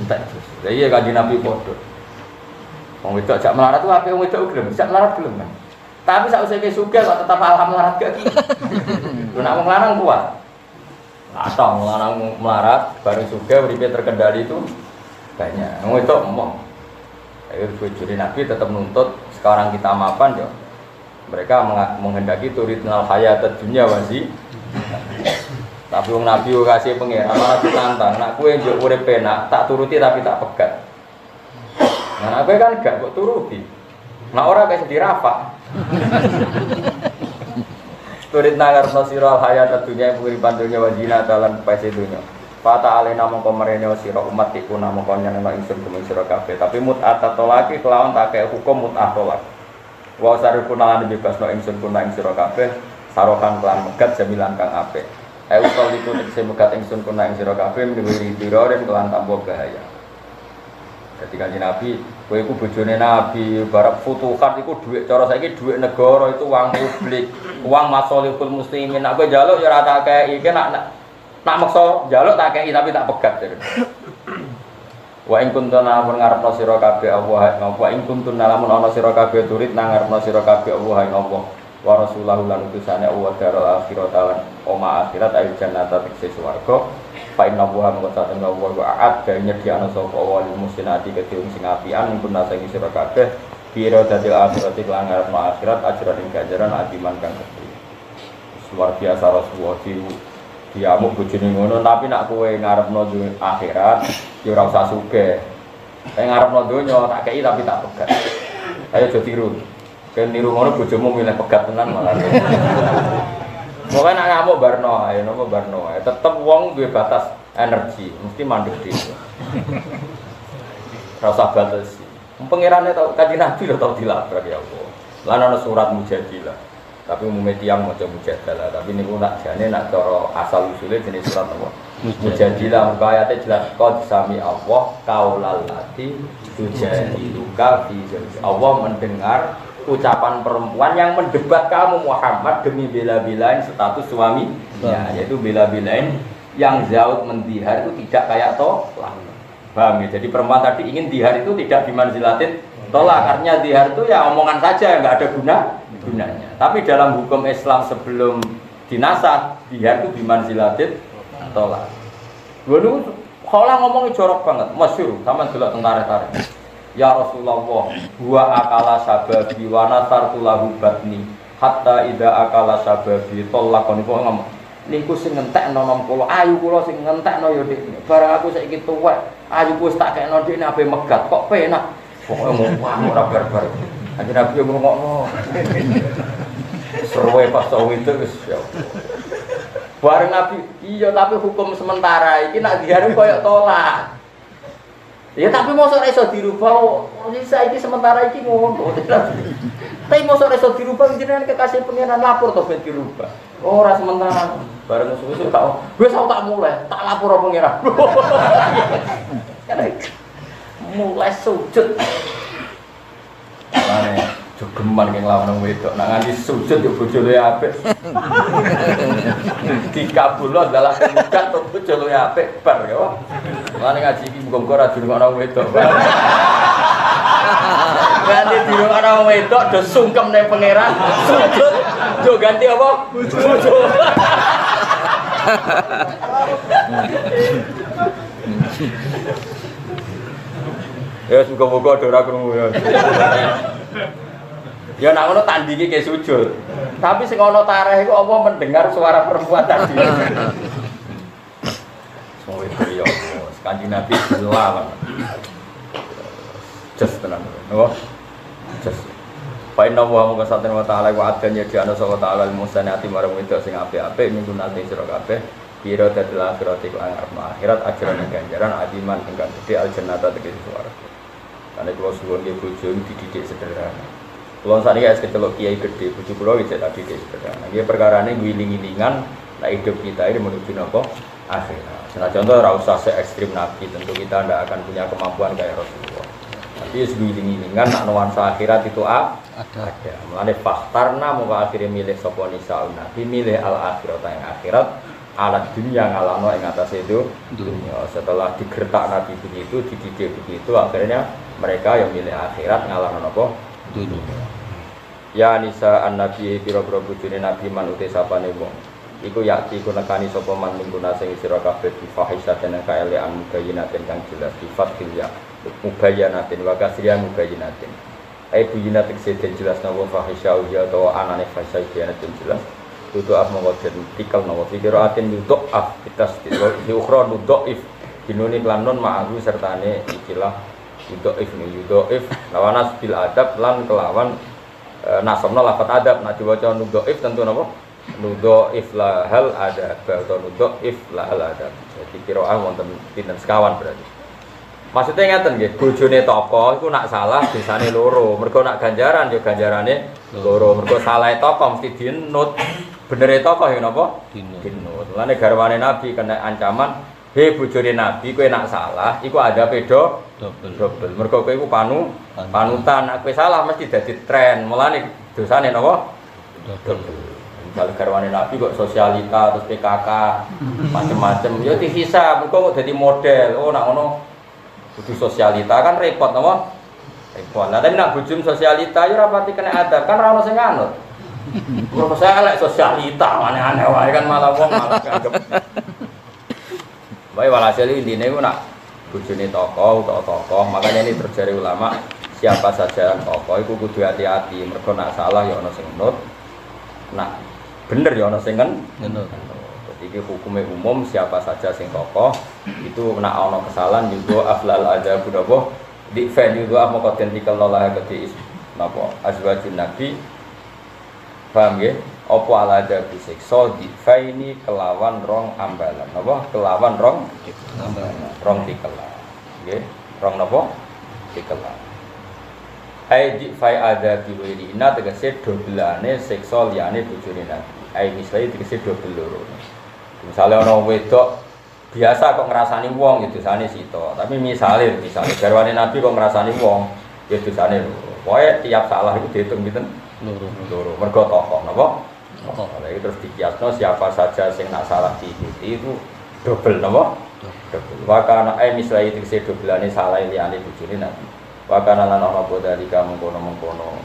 entek lha iya kanjeng Nabi padha wong wedok jak melarat ku ape wong wedok gelem jak melarat gelem kan tapi sak usah sugih kok tetap alham melarat gak iki lho nek wong lanang kuat atau melarang melarat, baru juga uripe terkendali itu banyak. Wong itu ngomong, ayo bojone Nabi tetap nuntut. Sekarang kita mapan yo. Mereka menghendaki turidnal hayat dunya wasi. Tapi wong Nabi kasih pengen, malah ditantang. Nak kowe njuk urip penak, tak turuti tapi tak pegat. Nah, kowe kan gak kok turuti. Nah ora kayak dirafak. Turid nangarno sira hayat dunya puripan dunya wajina dalan pese dunya. Fata alena mongko merene sira umat iku namung nyenengno ingsun gumeng sira kabeh. Tapi mut'at tolaki kelawan take hukum mut'at tolak. Wa sarifun lan bebasno ingsun kuna ing sira kabeh sarokan kelan megat jamilan kang apik. Usol iku tekse megat ingsun kuna ing sira kabeh miwiri diroren kelan tanpa bahaya. Jadi kanjeng Nabi, kowe iku bojone Nabi, barep futuhat iku dhuwit cara saiki dhuwit negara itu uang publik, uang masolihul muslimin. Nek kowe njaluk ya ora tak kei, iki nak maksa njaluk tak kei tapi tak pegat. Wa in kuntum lamun ngarepno sira kabeh Allah, wa in kuntum lamun ana sira kabeh turid nang ngarepno sira kabeh Allah ing Allah. Wa rasulahu lan utusane Allah darul akhirat lan oma akhirat ayu jannata tekse swarga. Fa inna wa maqatan wa wa'ad gawe nyediakno sapa wa lil muslimati kedhe sing apian pun nate sira kabeh biro dadi akhirat lan ngarepno akhirat ajaran ing ganjaran adiman kang gedhe. Luar biasa Rasulullah diamuk bojone ngono tapi nak kowe ngarepno akhirat ya ora usah sugih. Nek ngarepno donya tak kei tapi tak pegat. Ayo aja tiru. Ken niru ngono bojomu milih pegat tenan malah. Pokoke nek ngamuk barno ae napa barno ae. Tetep wong duwe batas energi, mesti mandek dhewe. Ora usah batasi. Pengirane tau kanjeng Nabi lho tau dilabrak ya Allah. Lan ana surat Mujadilah. Tapi umumnya tiang maca Mujadalah, tapi niku nak jane nak cara asal usule jenis surat apa? Mujadilah, muka ayatnya jelas qad sami Allah qaulal lati tujadiluka fi zawjiha. Allah mendengar ucapan perempuan yang mendebat kamu Muhammad demi bela-belain status suami, ya, yaitu bela-belain yang zaud mendihar itu tidak kayak tolak. Paham ya? Jadi perempuan tadi ingin dihar itu tidak dimanzilatin tolak, artinya dihar itu ya omongan saja, nggak ada gunanya. Tapi dalam hukum Islam sebelum dinasah, dihar itu dimanzilatin tolak. Dulu kalau ngomongnya jorok banget, masyhur, sama delok tentara-tentara. Ya Rasulullah, huwa akala sababi wa nasartu lahu batni hatta idza akala sababi tolakon iku ngomong niku sing ngentekno nom kula ayu kula sing ngentekno ya Dik barang aku saiki tuwek ayu ku wis tak kekno Dik ape megat kok penak pokoke ngomong ora barbar aja Nabi ngomongno seruwe pas tau itu wis ya bareng Nabi iya tapi hukum sementara iki nak diharu koyo tolak. Ya tapi mosok iso dirubah, saiki sementara iki ngono. Tapi mosok iso dirubah jenengan kekasih pengiran lapor to ben dirubah. Ora sementara. Bareng suwe-suwe tak wis tak mulai, tak lapor pengiran. Mulai sujud. Mane jogeman keng lawan wong wedok, nak nganti sujud yo bojone apik. Dikabulno dalam kemudian to bojone apik bar ya. Mane ngaji iki muga-muga ora dirungokno wong wedok. Ganti dirungokno wong wedok do sungkem ning pangeran, sujud do ganti apa? Bojo. Ya muga-muga ora krungu ya. Ya nak ngono tandingi ke sujud. Tapi sing ana tareh iku apa mendengar suara perempuan tadi. Soe yo, Kanjeng Nabi lawan. Just tenan. Napa? Just. Fa inna wa muqasatin wa ta'ala wa adanya di ana sawa ta'ala al-musanati marang wedok sing apik-apik ning dunate sira kabeh. Kira dadel akhirat iku akhirat ajaran ganjaran adiman ingkang gedhe al-jannata tegese swarga. Karena kalau suwon dia bojo dididik sederhana. Kalau saat ini kecelok kiai gede, bojo kula wis tak didik sederhana. Dia perkara ini wiling-wilingan, nah hidup kita ini menuju nopo akhirat. Senajan contoh ora usah se ekstrim Nabi, tentu kita tidak akan punya kemampuan kayak Rasulullah. Tapi wiling-wilingan nak nuansa akhirat itu ada. Mulane faktarna muka akhirnya milih sapa nisaun Nabi, milih al akhirat yang akhirat. Alat dunia ngalano yang atas itu dunia. Setelah digertak Nabi begitu, dididik begitu, akhirnya mereka yang milih akhirat ngalano apa? Dunia. Ya nisa an Nabi pira-pira bojone Nabi man uti sapane wong. Iku yakti ku nekani sapa man mingguna sing sira kabeh difahisatan kaelean mubayyinatin kang jelas sifat ya mubayyinatin wa kasriyan mubayyinatin. Ai buyinatin seden jelas nawa fahisya ya utawa anane fahisya jelas. Tutu af mengkoden tikal nawa fikiraatin yutuk af kita di ukhra nudoif binuni klanon ma'ahu sertane ikilah yudoif nih yudoif lawanas bil adab lan kelawan nasabna lafat adab nah diwaca nudoif tentu napa nudoif lahal adab atau nudoif lahal adab jadi kiraah wonten pinten sekawan berarti maksudnya ngeten nggih bojone tokoh iku nak salah desane loro mergo nak ganjaran yo ganjarane loro mergo salah tokoh mesti dinut bener tokoh ya napa? Dinut. Mulane garwane Nabi kena ancaman, "He bojone Nabi, kowe nak salah, iku ada pedo double. Mergo kowe iku panutan, nek kowe salah mesti dadi tren. Mulane dosane napa? Double. Kalau garwane Nabi kok sosialita terus PKK macam-macam, ya dihisab, mergo kok dadi model. Oh, nak ngono kudu sosialita kan repot napa? Repot. Lah tapi nak bojone sosialita ya ora pati kena adab, kan ora ono sing nganut. Kalau saya elek sosialita, aneh-aneh wae kan malah wong malah anggap. Baik walhasil intine ku nak bojone tokoh utawa tokoh, makanya ini terjadi ulama siapa saja tokoh iku kudu hati-hati, mergo nak salah ya ana sing nut. Nak bener ya ana sing ngenut. Jadi iki hukume umum siapa saja sing tokoh itu nak ana kesalahan juga aflal ada budabo di value juga mau kontentikal lalah gede napa azwajun nabi. Paham ya? Apa ala ada bisiksa difaini kelawan rong ambalan. Apa? Kelawan rong ambalan. Rong dikelah. Nggih. Rong napa? Dikelah. Aidi fai ada biwirina tegese dobelane seksual liyane bojone Nabi. Ai misalnya tegese dobel loro. Misalnya orang wedok biasa kok ngerasani wong itu dosane sito, tapi misalnya garwane Nabi kok ngerasani wong ya dosane loro. Pokoke tiap salah itu dihitung pinten? Loro. Mergo tokoh napa? Tokoh. Lha terus dikiasno siapa saja sing nak salah diikuti itu dobel napa? Dobel. Wa kana misalnya tegese dobelane salah liyane bojone Nabi. Wa kana lan ana bodali kamu mengkono-mengkono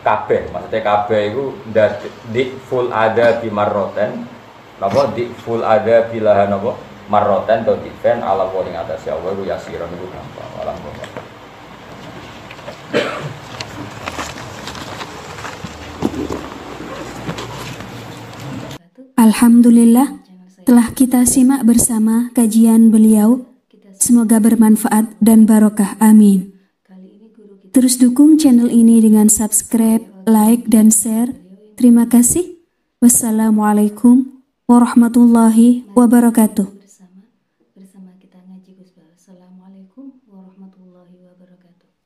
kabeh, maksudnya kabeh itu di full ada di marroten, napa di full ada bila napa marroten atau di fan ala poling atas ya Allah itu yasiron itu gampang alam Allah. Alhamdulillah, telah kita simak bersama kajian beliau. Semoga bermanfaat dan barokah. Amin. Terus dukung channel ini dengan subscribe, like, dan share. Terima kasih. Wassalamualaikum warahmatullahi wabarakatuh. Bersama kita ngaji Gus Bah. Assalamualaikum warahmatullahi wabarakatuh.